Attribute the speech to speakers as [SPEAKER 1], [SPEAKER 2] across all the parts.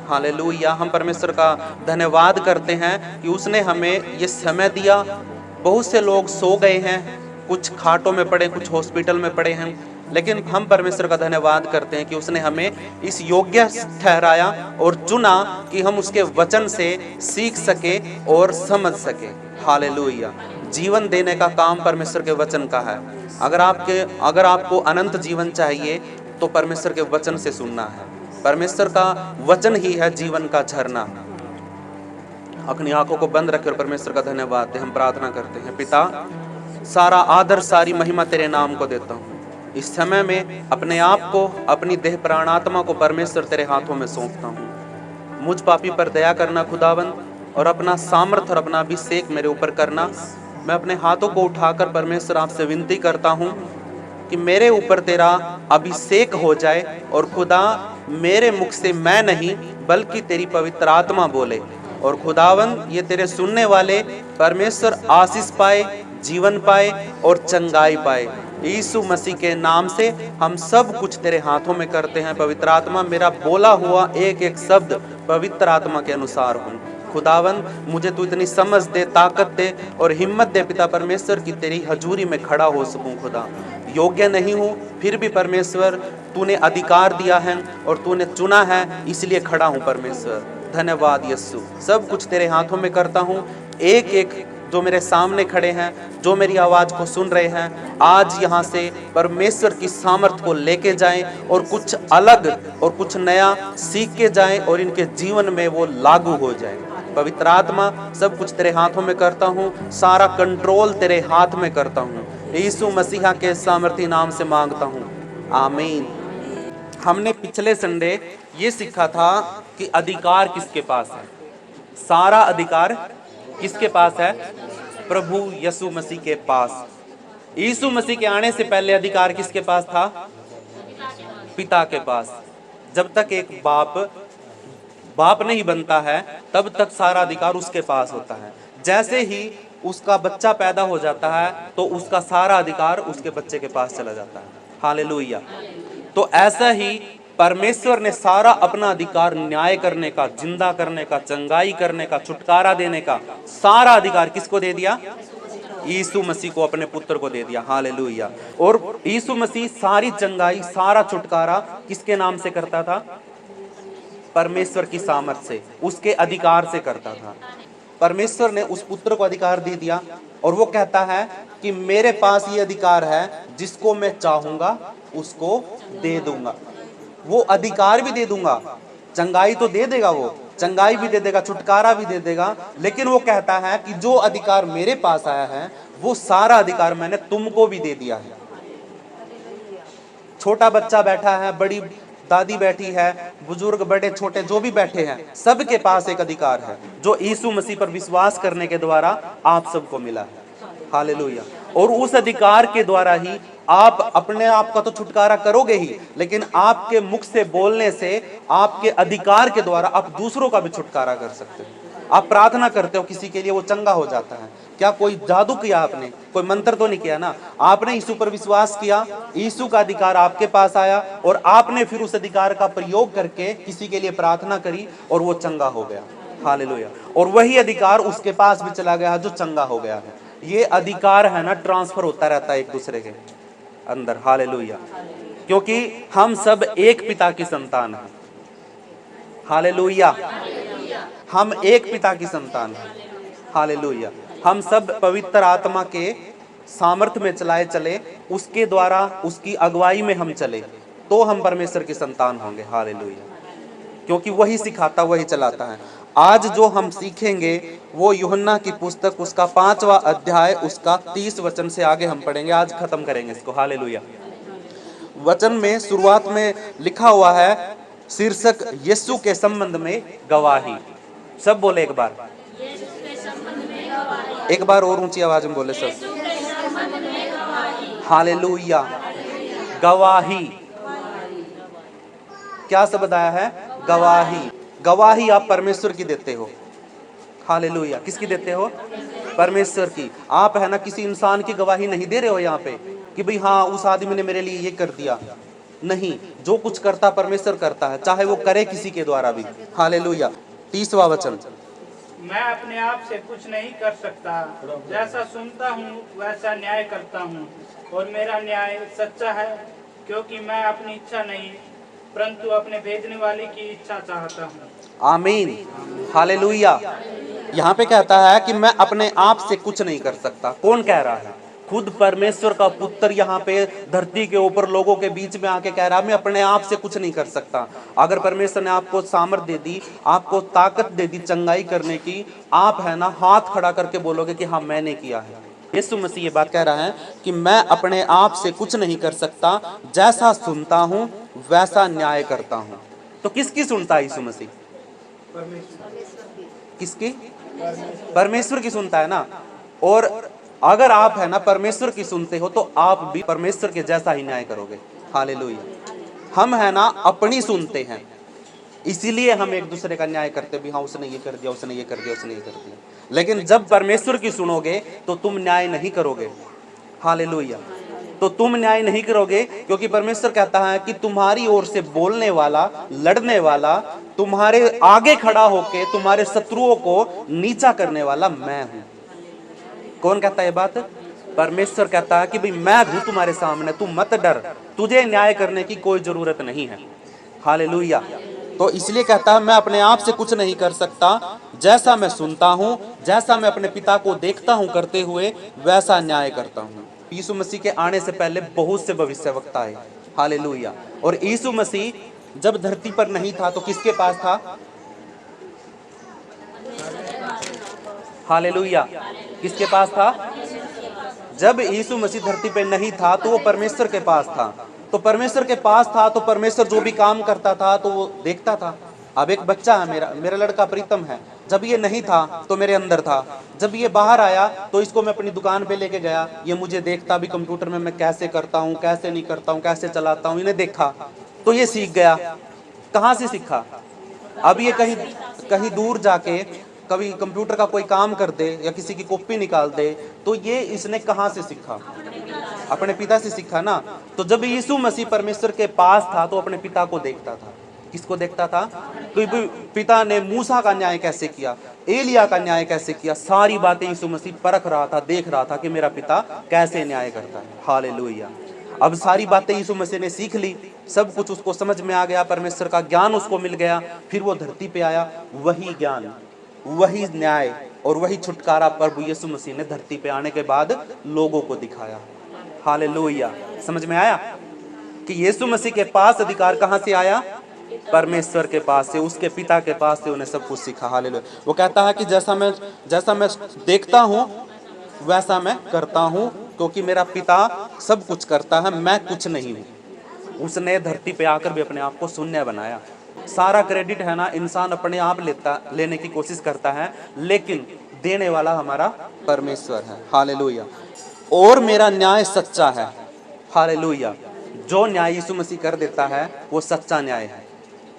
[SPEAKER 1] Hallelujah. हम परमेश्वर का धन्यवाद करते हैं कि उसने हमें ये समय दिया। बहुत से लोग सो गए हैं, कुछ खाटों में पड़े, कुछ हॉस्पिटल में पड़े हैं, लेकिन हम परमेश्वर का धन्यवाद करते हैं कि उसने हमें इस योग्य ठहराया और चुना कि हम उसके वचन से सीख सके और समझ सके। हालेलुया। जीवन देने का काम परमेश्वर के वचन का है। अगर आपको अनंत जीवन चाहिए तो परमेश्वर के वचन से सुनना है। परमेश्वर का वचन ही है जीवन का झरना। अपनी आंखों को बंद रखकर परमेश्वर का धन्यवाद दे। हम प्रार्थना करते हैं। पिता, सारा आदर सारी महिमा तेरे नाम को देता हूँ। इस समय में अपने आप को, अपनी देह प्राण आत्मा को परमेश्वर तेरे हाथों में सौंपता हूँ। मुझ पापी पर दया करना खुदावंद, और अपना सामर्थ और अपना अभिषेक मेरे ऊपर करना। मैं अपने हाथों को उठाकर परमेश्वर आपसे विनती करता हूँ कि मेरे ऊपर तेरा अभिषेक हो जाए, और खुदा मेरे मुख से मैं नहीं बल्कि तेरी पवित्र आत्मा बोले, और खुदावंद ये तेरे सुनने वाले परमेश्वर आशीष पाए, जीवन पाए और चंगाई पाए। यीशु मसीह के नाम से हम सब कुछ तेरे हाथों में करते हैं। पवित्र आत्मा, मेरा बोला हुआ एक एक शब्द पवित्र आत्मा के अनुसार हो। खुदावंद मुझे तू इतनी समझ दे, ताकत दे और हिम्मत दे पिता परमेश्वर की तेरी हजूरी में खड़ा हो सकूं। खुदा, योग्य नहीं हूँ, फिर भी परमेश्वर तूने अधिकार दिया है और तूने चुना है, इसलिए खड़ा हूँ परमेश्वर। धन्यवाद यीशु। सब कुछ तेरे हाथों में करता हूँ। एक एक जो मेरे सामने खड़े हैं, जो मेरी आवाज़ को सुन रहे हैं, आज यहाँ से परमेश्वर की सामर्थ को लेके जाएं और कुछ अलग और कुछ नया सीख के जाएं और इनके जीवन में वो लागू हो जाए। पवित्र आत्मा, सब कुछ तेरे हाथों में करता हूँ, सारा कंट्रोल तेरे हाथ में करता हूँ। यीशु मसीहा के सामर्थी नाम से मांगता हूँ, आमीन। हमने पिछले संडे ये सीखा था कि अधिकार किसके पास है। सारा अधिकार किसके पास है? प्रभु यीशु मसीह के पास। यीशु मसीह के आने से पहले अधिकार किसके पास था? पिता के पास। जब तक एक बाप नहीं बनता है, तब तक सारा अधिकार उसके पास होता है। जैसे ही उसका बच्चा पैदा हो जाता है तो उसका सारा अधिकार उसके बच्चे के पास चला जाता है। हालेलुया। तो ऐसा ही परमेश्वर ने सारा अपना अधिकार न्याय करने का, जिंदा करने का, चंगाई करने का, छुटकारा देने का सारा अधिकार किसको दे दिया? यीशु मसीह को, अपने पुत्र को दे दिया। हालेलुया। और यीशु मसीह सारी चंगाई, सारा छुटकारा किसके नाम से करता था? परमेश्वर की सामर्थ से, उसके अधिकार से करता था। परमेश्वर ने उस पुत्र को अधिकार दे दिया और वो कहता है कि मेरे पास ये अधिकार है, जिसको मैं चाहूंगा उसको दे दूंगा। वो अधिकार भी दे दूंगा, चंगाई तो दे देगा, वो चंगाई भी दे देगा, छुटकारा भी दे देगा, लेकिन वो कहता है कि जो अधिकार मेरे पास आया है वो सारा अधिकार मैंने तुमको भी दे दिया है। छोटा बच्चा बैठा है, बड़ी दादी बैठी है, बुजुर्ग, बड़े छोटे जो भी बैठे हैं, सबके पास एक अधिकार है जो यीशु मसीह पर विश्वास करने के द्वारा आप सबको मिला है। हालेलुया। और उस अधिकार के द्वारा ही आप अपने आप का तो छुटकारा करोगे ही, लेकिन आपके मुख से बोलने से, आपके अधिकार के द्वारा आप दूसरों का भी छुटकारा कर सकते हो। आप प्रार्थना करते हो किसी के लिए, वो चंगा हो जाता है। क्या कोई जादू किया आपने? कोई मंत्र तो नहीं किया ना, आपने यीशु पर विश्वास किया, यीशु का अधिकार आपके पास आया और आपने फिर उस अधिकार का प्रयोग करके किसी के लिए प्रार्थना करी और वो चंगा हो गया। हालेलुया। और वही अधिकार उसके पास भी चला गया जो चंगा हो गया है। ये अधिकार है ना, ट्रांसफर होता रहता है एक दूसरे के अंदर। हालेलुया। क्योंकि हम सब एक पिता की संतान हैं। हालेलुया। हम एक पिता की संतान हैं। हालेलुया। हम सब पवित्र आत्मा के सामर्थ्य में चलाए चले, उसके द्वारा, उसकी अगुवाई में हम चले, तो हम परमेश्वर की संतान होंगे। हालेलुया। क्योंकि वही सिखाता, वही चलाता है। आज जो हम सीखेंगे वो यूहन्ना की पुस्तक, उसका 5वां अध्याय, उसका 30 वचन से आगे हम पढ़ेंगे। आज खत्म करेंगे इसको। हालेलुया। वचन में शुरुआत में लिखा हुआ है, शीर्षक यीशु के संबंध में गवाही। सब बोले एक बार, एक बार और ऊंची आवाज में बोले सब। हालेलुया। गवाही। क्या शब्द आया है? गवाही। गवाही आप परमेश्वर की देते हो। हालेलुया। किसकी देते हो? परमेश्वर की। आप है ना किसी इंसान की गवाही नहीं दे रहे हो यहाँ पे कि भाई हाँ उस आदमी ने मेरे लिए ये कर दिया। नहीं, जो कुछ करता परमेश्वर करता है, चाहे वो करे किसी के द्वारा भी। हालेलुया। 30वां वचन।
[SPEAKER 2] मैं अपने आप से कुछ नहीं कर सकता, जैसा सुनता हूँ वैसा न्याय करता हूँ, और मेरा न्याय सच्चा है, क्योंकि मैं अपनी इच्छा नहीं परंतु अपने भेजने वाले की इच्छा चाहता हूँ।
[SPEAKER 1] आमीन। हालेलुया। यहाँ पे कहता है कि मैं अपने आप से कुछ नहीं कर सकता। कौन कह रहा है? खुद परमेश्वर का पुत्र यहाँ पे धरती के ऊपर लोगों के बीच में आके कह रहा है मैं अपने आप से कुछ नहीं कर सकता। अगर परमेश्वर ने आपको सामर्थ दे दी, आपको ताकत दे दी चंगाई करने की, आप है ना हाथ खड़ा करके बोलोगे कि हाँ मैंने किया है। यीशु मसीह ये बात कह रहा है कि मैं अपने आप से कुछ नहीं कर सकता, जैसा सुनता हूँ वैसा न्याय करता हूँ। तो किसकी सुनता है यीशु मसीह? किसकी? परमेश्वर की सुनता है ना। और अगर आप है ना परमेश्वर की सुनते हो तो आप भी परमेश्वर के जैसा ही न्याय करोगे। हालेलुया। हम है ना अपनी सुनते हैं, इसीलिए हम एक दूसरे का न्याय करते भी, हाँ उसने ये कर दिया, उसने ये कर दिया, उसने ये कर दिया। लेकिन जब परमेश्वर की सुनोगे तो तुम न्याय नहीं करोगे। हालेलुया। तो तुम न्याय नहीं करोगे, क्योंकि परमेश्वर कहता है कि तुम्हारी ओर से बोलने वाला, लड़ने वाला, तुम्हारे आगे खड़ा होके तुम्हारे शत्रुओं को नीचा करने वाला मैं हूं। कौन कहता है ये बात? परमेश्वर कहता है कि भाई मैं हूं तुम्हारे सामने, तू मत डर, तुझे न्याय करने की कोई जरूरत नहीं है। हालेलुया। तो इसलिए कहता है मैं अपने आप से कुछ नहीं कर सकता, जैसा मैं सुनता हूं, जैसा मैं अपने पिता को देखता हूं करते हुए, वैसा न्याय करता हूं। यीशु मसीह के आने से पहले बहुत से भविष्यवक्ता आए। हालेलुया। और यीशु मसीह जब धरती पर नहीं था तो किसके पास था? हालेलुया। किसके पास था? जब यीशु मसीह धरती पे नहीं था तो वो परमेश्वर के पास था। तो परमेश्वर के पास था तो परमेश्वर जो भी काम करता था तो वो देखता था। अब एक बच्चा है मेरा लड़का प्रीतम है, जब ये नहीं था तो मेरे अंदर था, जब ये बाहर आया तो इसको मैं अपनी दुकान पे लेके गया, ये मुझे देखता भी कंप्यूटर में मैं कैसे करता हूँ, कैसे नहीं करता हूँ, कैसे चलाता हूँ, इन्हें देखा तो ये सीख गया। कहाँ से सीखा? अब ये कहीं कहीं दूर जाके कभी कंप्यूटर का कोई काम कर दे या किसी की कॉपी निकाल दे तो ये इसने कहाँ से सीखा? अपने पिता से सीखा ना। तो जब यीशु मसीह परमेश्वर के पास था तो अपने पिता को देखता था। किसको देखता था? क्योंकि पिता ने मूसा का न्याय कैसे किया, एलिया का न्याय कैसे किया, सारी बातें यीशु मसीह परख रहा था, देख रहा था कि मेरा पिता कैसे न्याय करता है। हालेलुया। अब सारी बातें यीशु मसीह ने सीख ली, सब कुछ उसको समझ में आ गया, परमेश्वर का ज्ञान उसको मिल गया। फिर वो धरती पे आया, वही ज्ञान, वही न्याय और वही छुटकारा प्रभु यीशु मसीह ने धरती पे आने के बाद लोगों को दिखाया। हालेलुया। समझ में आया कि यीशु मसीह के पास अधिकार कहां से आया? परमेश्वर के पास से, उसके पिता के पास से उन्हें सब कुछ सीखा। हालेलुया। वो कहता है कि जैसा मैं देखता हूं वैसा मैं करता हूं, क्योंकि मेरा पिता सब कुछ करता है, मैं कुछ नहीं हूं। उसने धरती पे आकर भी अपने आप को शून्य बनाया। सारा क्रेडिट है ना इंसान अपने आप लेने की कोशिश करता है, लेकिन देने वाला हमारा परमेश्वर है। हालेलुया। और मेरा न्याय सच्चा है। हालेलुया। जो न्याय यीशु मसीह कर देता है वो सच्चा न्याय है।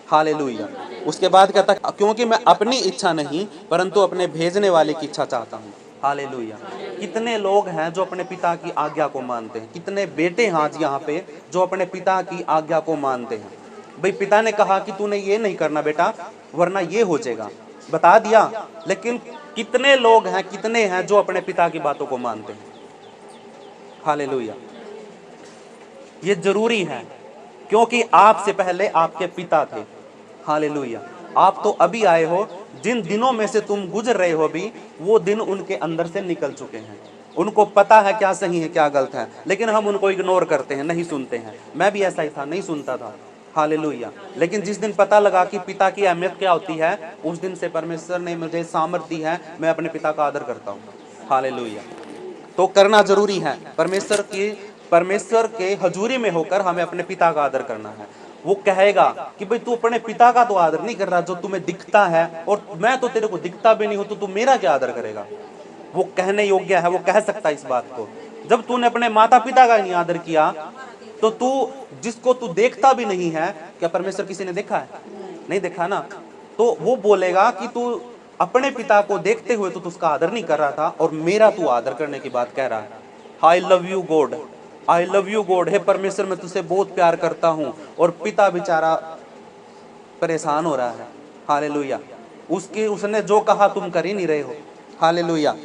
[SPEAKER 1] हालेलुया। उसके बाद कहता है क्योंकि मैं अपनी इच्छा नहीं परंतु अपने भेजने वाले की इच्छा चाहता हूँ। हालेलुया। कितने लोग हैं जो अपने पिता की आज्ञा को मानते हैं? कितने बेटे हैं आज यहाँ पे जो अपने पिता की आज्ञा को मानते हैं? भाई पिता ने कहा कि तूने ये नहीं करना बेटा वरना ये हो जाएगा, बता दिया। लेकिन कितने लोग हैं, कितने हैं जो अपने पिता की बातों को मानते हैं? हालेलुया। ये जरूरी है क्योंकि आपसे पहले आपके पिता थे। हालेलुया। आप तो अभी आए हो, जिन दिनों में से तुम गुजर रहे हो भी वो दिन उनके अंदर से निकल चुके हैं। उनको पता है क्या सही है क्या गलत है, लेकिन हम उनको इग्नोर करते हैं, नहीं सुनते हैं। मैं भी ऐसा ही था, नहीं सुनता था। हालेलुया। लेकिन जिस दिन पता लगा कि पिता की अहमियत क्या होती है, उस दिन से परमेश्वर ने मुझे सामर्थ दी है, मैं अपने पिता का आदर करता हूँ। हालेलुया। तो करना जरूरी है। परमेश्वर के हजूरी में होकर हमें अपने पिता का आदर करना है। वो कहेगा कि भाई तू अपने पिता का तो आदर नहीं कर रहा जो तुम्हें दिखता है, और मैं तो तेरे को दिखता भी नहीं हूं, तो तू मेरा क्या आदर करेगा? वो कहने योग्य है, वो कह सकता है इस बात को। जब तूने अपने माता पिता का नहीं आदर किया तो तू जिसको तू देखता भी नहीं है, क्या परमेश्वर किसी ने देखा है? नहीं देखा ना। तो वो बोलेगा कि तू अपने पिता को देखते हुए तो उसका आदर नहीं कर रहा था और मेरा तू आदर करने की बात कह रहा है। I love you God, I love you God, हे परमेश्वर मैं तुझसे बहुत प्यार करता हूँ। और पिता बेचारा परेशान हो रहा है। हालेलुया। उसने जो कहा तुम कर ही नहीं रहे हो। हालेलुया।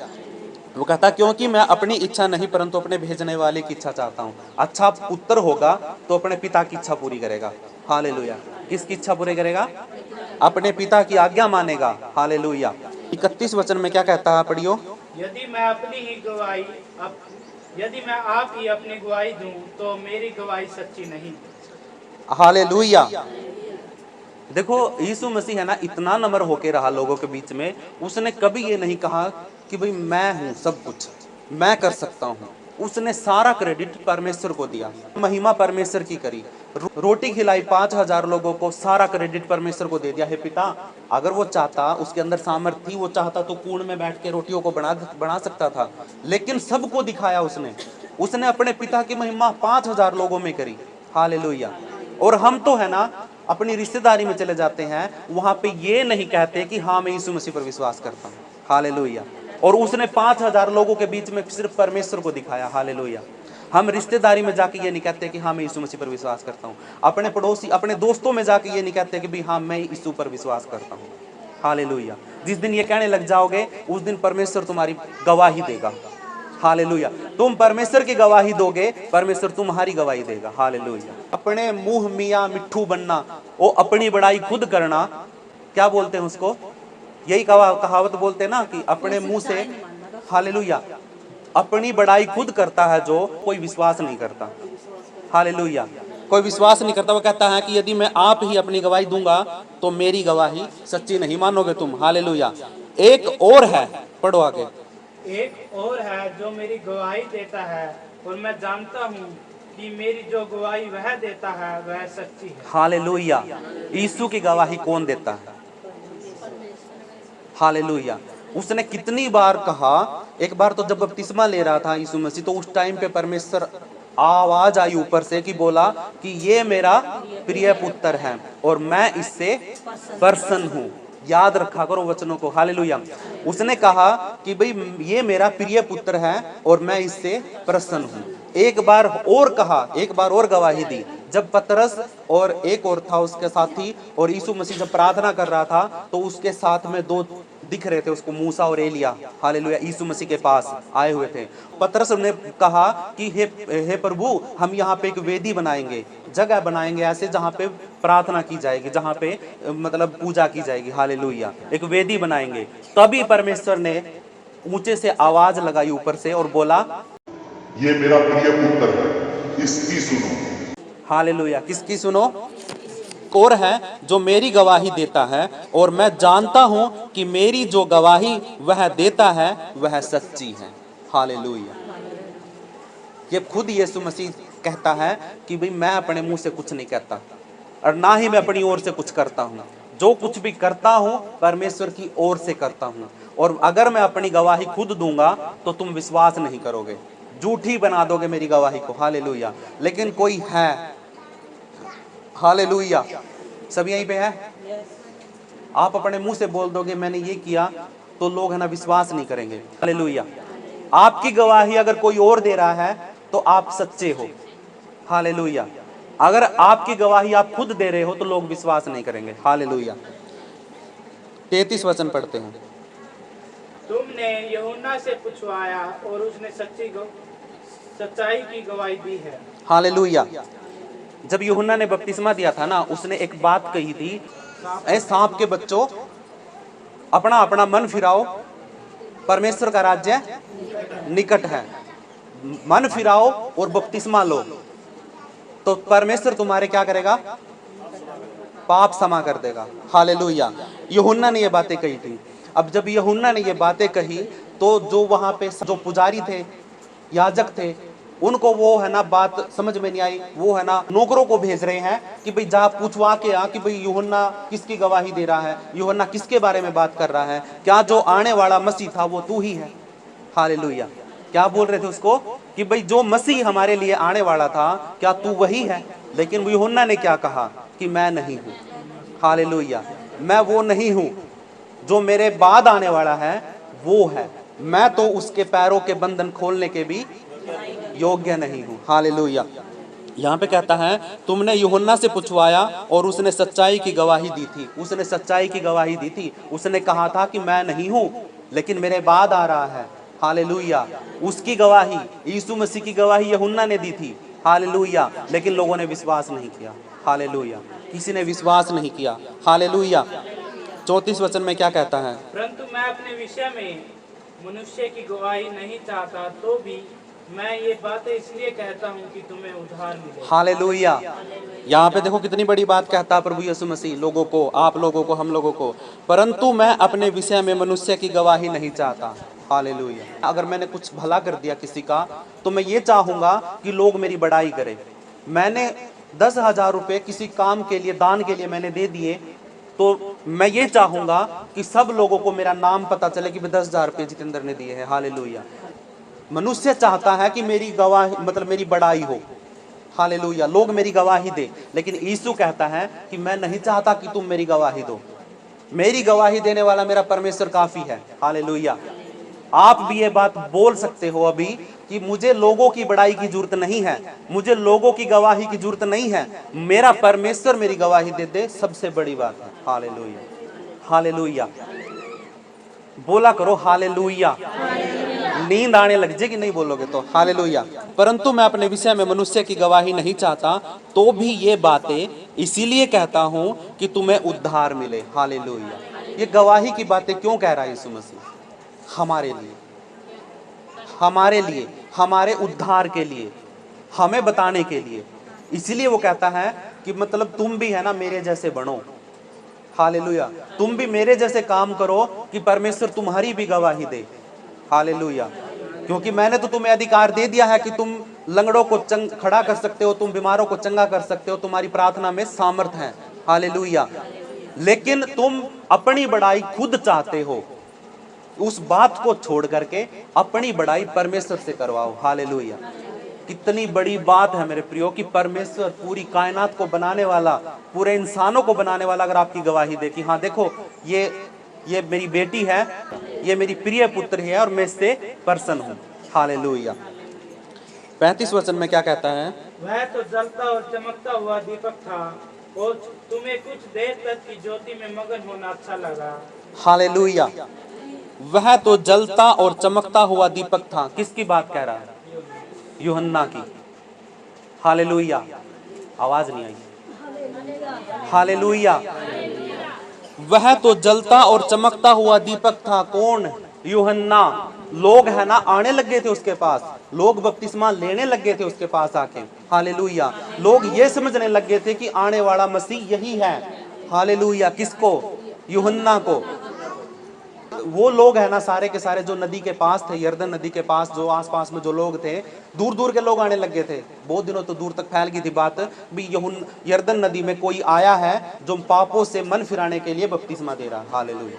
[SPEAKER 1] वो कहता क्योंकि मैं अपनी इच्छा नहीं परंतु अपने भेजने वाले की इच्छा चाहता हूँ। अच्छा पुत्र होगा तो अपने पिता की इच्छा पूरी करेगा। हालेलुया। किसकी इच्छा पूरी करेगा? अपने पिता की आज्ञा मानेगा। हालेलुया। 31 वचन में क्या कहता है, पढ़ियो।
[SPEAKER 2] यदि मैं अपनी ही गवाही यदि मैं आप ही अपनी गवाही दूं तो मेरी गवाही सच्ची नहीं।
[SPEAKER 1] हालेलुया। देखो यीशु मसीह है ना, इतना नम्र होके रहा लोगों के बीच में। उसने कभी ये नहीं कहा कि भाई मैं हूं सब कुछ, मैं कर सकता हूं। उसने सारा क्रेडिट परमेश्वर को दिया, महिमा परमेश्वर की करी। रोटी खिलाई 5000 लोगों को, सारा क्रेडिट परमेश्वर को दे दिया। हे पिता, अगर वो चाहता, उसके अंदर सामर्थ्य थी, वो चाहता तो कुएं में बैठ के रोटियों को बना सकता था, लेकिन सबको दिखाया उसने अपने पिता की महिमा 5000 लोगों में करी। हालेलुया। और हम तो है ना अपनी रिश्तेदारी में चले जाते हैं, वहां पे ये नहीं कहते कि हाँ मैं यीशु मसीह पर विश्वास करता हूँ। हालेलुया। और उसने 5000 लोगों के बीच में सिर्फ परमेश्वर को दिखाया। हालेलुया। हम रिश्तेदारी में जाके ये नहीं कहते कि हाँ मैं यीशु मसीह पर विश्वास करता हूँ। अपने पड़ोसी, अपने दोस्तों में जाके ये नहीं कहते कि भाई हाँ मैं यीशु पर विश्वास करता हूँ। हालेलुया। जिस दिन ये कहने लग जाओगे उस दिन परमेश्वर तुम्हारी गवाही देगा। हालेलुया। तुम परमेश्वर की गवाही दोगे, परमेश्वर तुम्हारी गवाही देगा। हालेलुया। अपने मुंह मियाँ मिट्ठू बनना, वो अपनी बड़ाई खुद करना, क्या बोलते हैं उसको? यही कहावत बोलते हैं ना कि अपने मुंह से, हालेलुया, अपनी बड़ाई खुद करता है जो कोई विश्वास नहीं करता। हालेलुया। कोई विश्वास नहीं करता। वो कहता है कि यदि मैं आप ही अपनी गवाही दूंगा तो मेरी गवाही सच्ची नहीं मानोगे तुम। हालेलुया। एक और है, पढ़ो आगे।
[SPEAKER 2] एक और है जो मेरी गवाही देता है और मैं जानता हूँ कि मेरी जो गवाही वह देता है वह सच्ची है।
[SPEAKER 1] हालेलुया। यीशु की गवाही कौन देता है? हालेलुया। उसने कितनी बार कहा, एक बार तो जब बपतिस्मा ले रहा था यीशु मसीह, तो उस टाइम पे परमेश्वर आवाज आई ऊपर से कि बोला कि ये मेरा प्रिय पुत्र है और मैं इससे प्रसन्न हूँ। याद रखा करो वचनों को। हालेलुया। उसने कहा कि भाई ये मेरा प्रिय पुत्र है और मैं इससे प्रसन्न हूँ। एक बार और कहा, एक बार और गवाही दी, जब पतरस और एक और था उसके साथी, और यीशु मसीह जब प्रार्थना कर रहा था तो उसके साथ में दो दिख रहे थे उसको, मूसा और एलिया। हालेलुया। यीशु मसीह के पास आए हुए थे। पतरस ने कहा कि हे प्रभु, हम यहाँ पे एक वेदी बनाएंगे, जगह बनाएंगे ऐसे जहाँ पे प्रार्थना की जाएगी, जहाँ पे मतलब पूजा की जाएगी। हालेलुया। एक वेदी बनाएंगे। तभी परमेश्वर ने ऊंचे से आवाज लगाई ऊपर से और बोला,
[SPEAKER 3] ये मेरा प्रिय पुत्र है, इसकी सुनो।
[SPEAKER 1] हालेलुया। किसकी सुनो? और है जो मेरी गवाही देता है और मैं जानता हूं कि मेरी जो गवाही वह देता है वह सच्ची है। हालेलुया। ये खुद यीशु मसीह कहता है कि भाई मैं अपने मुंह से कुछ नहीं कहता और ना ही मैं अपनी ओर से कुछ करता हूं। जो कुछ भी करता हूं परमेश्वर की ओर से करता हूं। और अगर मैं अपनी गवाही खुद दूंगा तो तुम विश्वास नहीं करोगे, झूठी बना दोगे मेरी गवाही को। हालेलुया। लेकिन कोई है, हालेलुया, सब यहीं पे है। आप अपने मुंह से बोल दोगे मैंने ये किया, तो लोग है ना विश्वास नहीं करेंगे। हालेलुया। आपकी गवाही अगर कोई और दे रहा है तो आप सच्चे हो। हालेलुया। अगर आपकी गवाही आप खुद दे रहे हो तो लोग विश्वास नहीं करेंगे। हालेलुया। 33 वचन पढ़ते हैं।
[SPEAKER 2] तुमने यूहन्ना से पूछवाया और उसने सच्चाई की गवाही दी है।
[SPEAKER 1] हालेलुया। जब यूहन्ना ने बपतिस्मा दिया था ना, उसने एक बात कही थी, ऐ सांप के बच्चों, अपना अपना मन फिराओ, परमेश्वर का राज्य निकट है। मन फिराओ और बपतिस्मा लो तो परमेश्वर तुम्हारे क्या करेगा? पाप क्षमा कर देगा। हालेलुया। यूहन्ना ने ये बातें कही थी। अब जब यूहन्ना ने ये बातें कही तो जो वहां पे जो पुजारी थे, याजक थे, उनको वो है ना बात समझ में नहीं आई। वो है ना नौकरों को भेज रहे हैं कि भाई जा पूछवा के आ कि भाई यूहन्ना किसकी गवाही दे रहा है, यूहन्ना किसके बारे में बात कर रहा है, क्या जो आने वाला मसीह था वो तू ही है? हालेलुया। क्या बोल रहे थे उसको कि भाई जो मसीह हमारे लिए आने वाला था क्या तू वही है? लेकिन यूहन्ना ने क्या कहा कि मैं नहीं हूं। हालेलुया। मैं वो नहीं हूं, जो मेरे बाद आने वाला है वो है। मैं तो उसके पैरों के बंधन खोलने के भी योग्य नहीं हूँ। हालेलुया। यहाँ पे कहता है तुमने यूहन्ना से पूछवाया और उसने सच्चाई की गवाही दी थी। उसने सच्चाई की गवाही दी थी। उसने कहा था कि मैं नहीं हूँ लेकिन मेरे बाद आ रहा है। हालेलुया। उसकी गवाही, यीशु मसीह की गवाही यूहन्ना ने दी थी। हालेलुया। लेकिन लोगों ने विश्वास नहीं किया। हालेलुया। किसी ने विश्वास नहीं किया। हालेलुया। 34 वचन में क्या कहता है?
[SPEAKER 2] परंतु मैं अपने विषय में मनुष्य की गवाही नहीं चाहता, तो भी मैं ये बातें इसलिए कहता हूँ कि तुम्हें उद्धार मिले।
[SPEAKER 1] हालेलुया। यहाँ पे देखो कितनी बड़ी बात कहता है प्रभु यीशु मसीह लोगों को, आप लोगों को, हम लोगों को। परंतु मैं अपने विषय में मनुष्य की गवाही नहीं चाहता। हालेलुया। अगर मैंने कुछ भला कर दिया किसी का तो मैं ये चाहूंगा कि लोग मेरी बड़ाई करें। मैंने 10,000 रुपये किसी काम के लिए, दान के लिए मैंने दे दिए, तो मैं ये चाहूंगा कि सब लोगों को मेरा नाम पता चले कि 10,000 रुपये जितेंद्र ने दिए हैं। हालेलुया। मनुष्य चाहता है कि मेरी गवाही, मतलब मेरी बड़ाई हो। हालेलुया। लोग मेरी गवाही दे। लेकिन यीशु कहता है कि मैं नहीं चाहता कि तुम मेरी गवाही दो। मेरी गवाही देने वाला मेरा परमेश्वर काफी है। हालेलुया। आप भी ये बात बोल सकते हो अभी कि मुझे लोगों की बड़ाई की जरूरत नहीं है, मुझे लोगों की गवाही की जरूरत नहीं है, मेरा परमेश्वर मेरी गवाही दे दे, सबसे बड़ी बात है। हालेलुया। हालेलुया। बोला करो हालेलुया। नींद आने लग जाएगी नहीं बोलोगे तो। हालेलुया। परंतु मैं अपने विषय में मनुष्य की गवाही नहीं चाहता, तो भी ये बातें इसीलिए कहता हूं कि तुम्हें उद्धार मिले। हालेलुया। ये गवाही की बातें क्यों कह रहा है यीशु मसीह? हमारे लिए, हमारे लिए, हमारे उद्धार के लिए, हमें बताने के लिए। इसीलिए वो कहता है कि मतलब तुम भी है ना मेरे जैसे बनो। हालेलुया। तुम भी मेरे जैसे काम करो कि परमेश्वर तुम्हारी भी गवाही दे। हालेलुया। क्योंकि मैंने तो तुम्हें अधिकार दे दिया है कि तुम लंगड़ों को खड़ा कर सकते हो, तुम बीमारों को चंगा कर सकते हो, तुम्हारी प्रार्थना में सामर्थ है। हालेलुया। लेकिन तुम अपनी बड़ाई खुद चाहते हो। उस बात को छोड़ करके अपनी बड़ाई परमेश्वर से करवाओ। हालेलुया। कितनी बड़ी बात है मेरे प्रियो कि परमेश्वर पूरी कायनात को बनाने वाला, पूरे इंसानों को बनाने वाला अगर आपकी गवाही दे कि हाँ देखो ये मेरी बेटी है, ये मेरी प्रिय पुत्र है और मैं इससे प्रसन्न हूँ। हालेलुया। 35 वचन में क्या कहता है?
[SPEAKER 2] वह तो जलता और चमकता हुआ दीपक था और तुम्हें कुछ देर तक की ज्योति में मगन होना अच्छा लगा।
[SPEAKER 1] हालेलुया। वह तो जलता और चमकता हुआ दीपक था। किसकी बात कह रहा है? यूहन्ना की। हालेलुया। आवाज नहीं आई। हालेलुया। वह तो जलता और चमकता हुआ दीपक था। कौन? यूहन्ना। लोग है ना आने लगे थे उसके पास, लोग बपतिस्मा लेने लगे थे उसके पास आके। हालेलुया। लोग ये समझने लगे थे कि आने वाला मसीह यही है। हालेलुया। किसको? यूहन्ना को। वो लोग है ना सारे के सारे जो नदी के पास थे, यरदन नदी के पास जो आसपास में जो लोग थे, दूर दूर के लोग आने लगे थे। बहुत दिनों तो दूर तक फैल गई थी बात भी यरदन नदी में कोई आया है जो पापों से मन फिराने के लिए बपतिस्मा दे रहा। हालेलुया।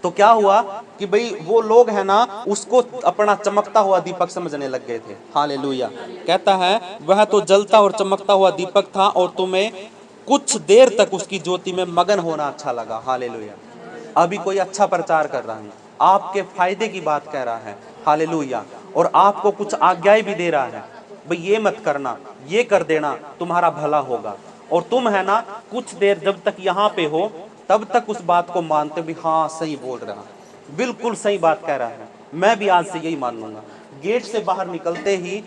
[SPEAKER 1] तो क्या हुआ कि भाई वो लोग है ना उसको अपना चमकता हुआ दीपक समझने लग गए थे। हालेलुया। कहता है वह तो जलता और चमकता हुआ दीपक था और तुम्हें कुछ देर तक उसकी ज्योति में मगन होना अच्छा लगा। हालेलुया। अभी कोई अच्छा प्रचार कर रहा है, आपके फायदे की बात कह रहा है। हालेलुया। और आपको कुछ आज्ञाएं भी दे रहा है, भाई ये मत करना, ये कर देना, तुम्हारा भला होगा। और तुम है ना कुछ देर जब तक यहाँ पे हो तब तक उस बात को मानते भी, हाँ सही बोल रहा, बिल्कुल सही बात कह रहा है, मैं भी आज से यही मान लूंगा। गेट से बाहर निकलते ही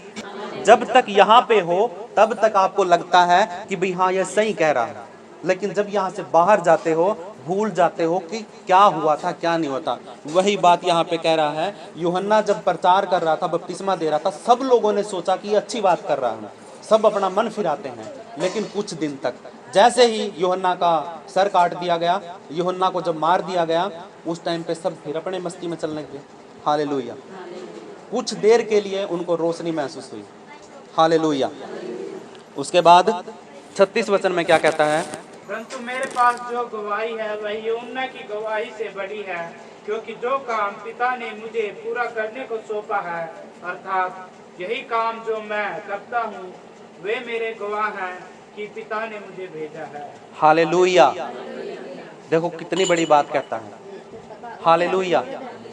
[SPEAKER 1] जब तक यहाँ पे हो तब तक आपको लगता है कि भाई हाँ ये सही कह रहा है, लेकिन जब यहाँ से बाहर जाते हो भूल जाते हो कि क्या हुआ था क्या नहीं हुआ था। वही बात यहाँ पे कह रहा है। यूहन्ना जब प्रचार कर रहा था, बपतिस्मा दे रहा था, सब लोगों ने सोचा कि ये अच्छी बात कर रहा है, सब अपना मन फिराते हैं। लेकिन कुछ दिन तक, जैसे ही यूहन्ना का सर काट दिया गया, यूहन्ना को जब मार दिया गया, उस टाइम पे सब फिर अपने मस्ती में चलने लगे। हालेलुया। कुछ देर के लिए उनको रोशनी महसूस हुई। हालेलुया। उसके बाद 36 वचन में क्या कहता है?
[SPEAKER 2] परंतु मेरे पास जो गवाही है वह यूहन्ना की गवाही से बड़ी है, क्योंकि जो काम पिता ने मुझे पूरा करने को सौंपा है, अर्थात यही काम जो मैं करता हूँ, वे मेरे गवाह हैं कि पिता ने मुझे भेजा है।
[SPEAKER 1] हालेलुया। देखो कितनी बड़ी बात कहता है। हालेलुया।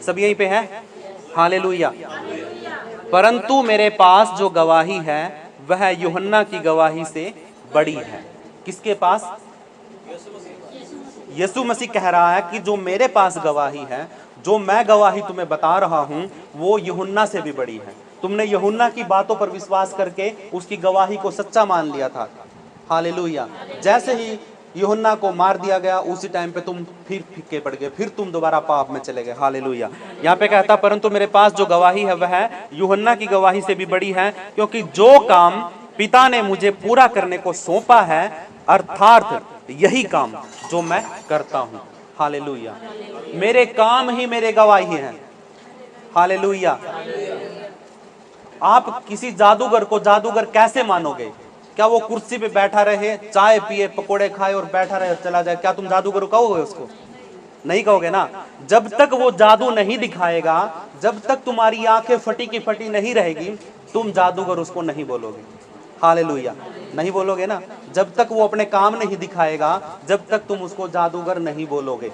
[SPEAKER 1] सब यहीं पे है। हालेलुया। परंतु मेरे पास जो गवाही है वह यूहन्ना की गवाही से बड़ी है। किसके पास? यीशु मसीह कह रहा है कि जो मेरे पास गवाही है, जो मैं गवाही तुम्हें बता रहा हूं, वो यूहन्ना से भी बड़ी है। तुमने यूहन्ना की बातों पर विश्वास करके उसकी गवाही को सच्चा मान लिया था। हालेलुया। जैसे ही यूहन्ना को मार दिया गया, उसी टाइम पे तुम फिर फीके पड़ गए, फिर तुम दोबारा पाप में चले गए। हालेलुया। यहाँ पे कहता परंतु मेरे पास जो गवाही है वह यूहन्ना की गवाही से भी बड़ी है, क्योंकि जो काम पिता ने मुझे पूरा करने को सौंपा है, अर्थात यही काम जो मैं करता हूं। हालेलुया। मेरे काम ही मेरे गवाही हैं। हालेलुया। आप किसी जादूगर को जादूगर कैसे मानोगे? क्या वो कुर्सी पे बैठा रहे, चाय पिए, पकोड़े खाए और बैठा रहे चला जाए, क्या तुम जादूगर कहोगे उसको? नहीं कहोगे ना। जब तक वो जादू नहीं दिखाएगा, जब तक तुम्हारी आंखें फटी की फटी नहीं रहेगी, तुम जादूगर उसको नहीं बोलोगे। हालेलुया। नहीं बोलोगे ना। जब तक वो अपने काम नहीं दिखाएगा, जब तक तुम उसको जादूगर नहीं बोलोगे।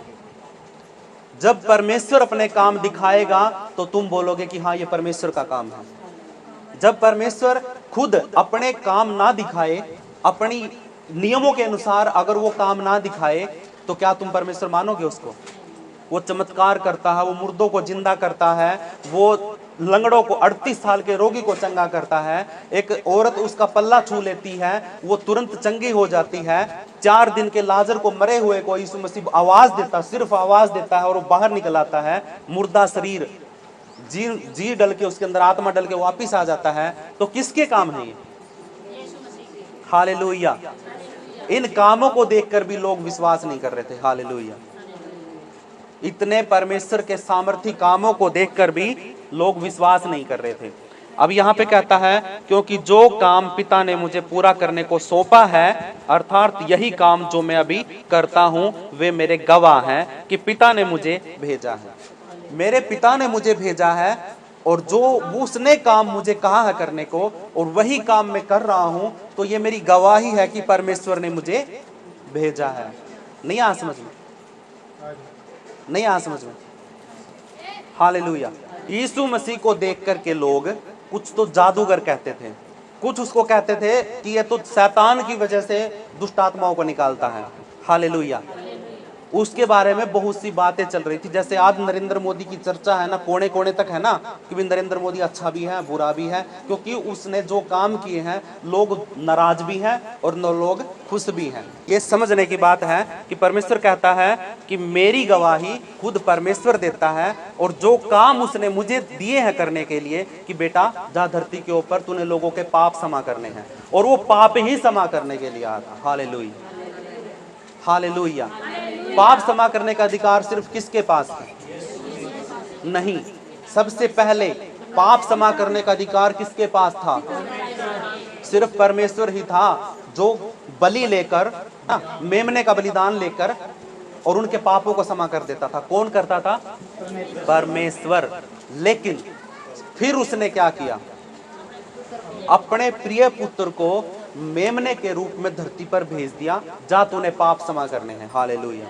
[SPEAKER 1] जब परमेश्वर अपने काम दिखाएगा तो तुम बोलोगे कि हाँ, ये परमेश्वर का काम है। जब परमेश्वर खुद अपने काम ना दिखाए, अपनी नियमों के अनुसार अगर वो काम ना दिखाए, तो क्या तुम परमेश्वर मानोगे उसको? वो चमत्कार करता है, वो मुर्दों को जिंदा करता है, वो लंगड़ों को 38 साल के रोगी को चंगा करता है। एक औरत उसका पल्ला छू लेती है, वो तुरंत चंगी हो जाती है। 4 दिन के लाजर को, मरे हुए को यीशु मसीह आवाज देता, सिर्फ आवाज देता है और वो बाहर निकल आता है। मुर्दा शरीर जी डल के, उसके अंदर आत्मा डल के वापिस आ जाता है। तो किसके काम है ये? हालेलुया। इन कामों को देखकर भी लोग विश्वास नहीं कर रहे थे। हालेलुया। इतने परमेश्वर के सामर्थी कामों को देखकर भी लोग विश्वास नहीं कर रहे थे। अब यहाँ पे कहता है, क्योंकि जो काम पिता ने मुझे पूरा करने को सौंपा है, अर्थात यही काम जो मैं अभी करता हूँ, वे मेरे गवाह हैं कि पिता ने मुझे भेजा है। मेरे पिता ने मुझे भेजा है, और जो उसने काम मुझे कहा है करने को, और वही काम मैं कर रहा हूं, तो ये मेरी गवाही है कि परमेश्वर ने मुझे भेजा है। नहीं आ समझ में? नहीं आ समझ में? हालेलुया। यीशु मसीह को देख करके लोग कुछ तो जादूगर कहते थे, कुछ उसको कहते थे कि ये तो शैतान की वजह से दुष्ट आत्माओं को निकालता है। हालेलुया। उसके बारे में बहुत सी बातें चल रही थी। जैसे आज नरेंद्र मोदी की चर्चा है ना, कोने कोने तक है ना, कि नरेंद्र मोदी अच्छा भी है बुरा भी है, क्योंकि उसने जो काम किए हैं, लोग नाराज भी हैं और लोग खुश भी हैं। ये समझने की बात है कि परमेश्वर कहता है कि मेरी गवाही खुद परमेश्वर देता है, और जो काम उसने मुझे दिए हैं करने के लिए, कि बेटा जा धरती के ऊपर तूने लोगों के पाप क्षमा करने हैं, और वो पाप ही क्षमा करने के लिए आया था। हालेलुया। हालेलुया। पाप क्षमा करने का अधिकार सिर्फ किसके पास है? नहीं, सबसे पहले पाप क्षमा करने का अधिकार किसके पास था? सिर्फ परमेश्वर ही था, जो बलि लेकर, मेमने का बलिदान लेकर और उनके पापों को क्षमा कर देता था। कौन करता था? परमेश्वर। लेकिन फिर उसने क्या किया? अपने प्रिय पुत्र को मेमने के रूप में धरती पर भेज दिया, जा तूने पाप क्षमा करने हैं। हालेलुया।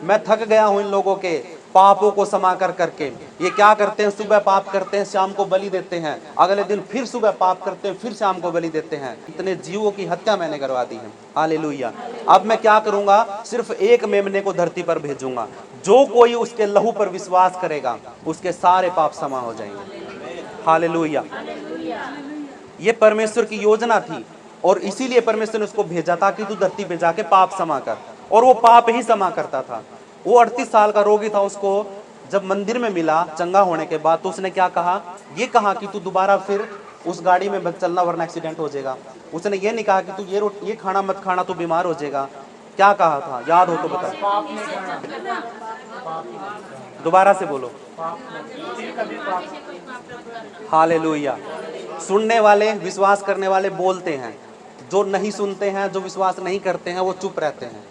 [SPEAKER 1] मैं थक गया हूं इन लोगों के पापों को क्षमा कर करके। ये क्या करते हैं? सुबह पाप करते हैं, शाम को बलि देते हैं, अगले दिन फिर सुबह पाप करते हैं, फिर शाम को बलि देते हैं। इतने जीवों की हत्या मैंने करवा दी है। हालेलुया। अब मैं क्या करूंगा? सिर्फ एक मेमने को धरती पर भेजूंगा, जो कोई उसके लहू पर विश्वास करेगा, उसके सारे पाप क्षमा हो जाएंगे। हालेलुया। ये परमेश्वर की योजना थी, और इसीलिए परमेश्वर ने उसको भेजा था कि तू धरती पे जाके पाप क्षमा कर, और वो पाप ही क्षमा करता था। वो 38 साल का रोगी था, उसको जब मंदिर में मिला चंगा होने के बाद, तो उसने क्या कहा? ये कहा कि तू दोबारा फिर उस गाड़ी में मत चलना वरना एक्सीडेंट हो जाएगा। उसने ये नहीं कहा कि तू ये खाना मत खाना, तू बीमार हो जाएगा। क्या कहा था? याद हो तो बता। दोबारा से बोलो। हालेलुया। सुनने वाले, विश्वास करने वाले बोलते हैं, जो नहीं सुनते हैं, जो विश्वास नहीं करते हैं, वो चुप रहते हैं।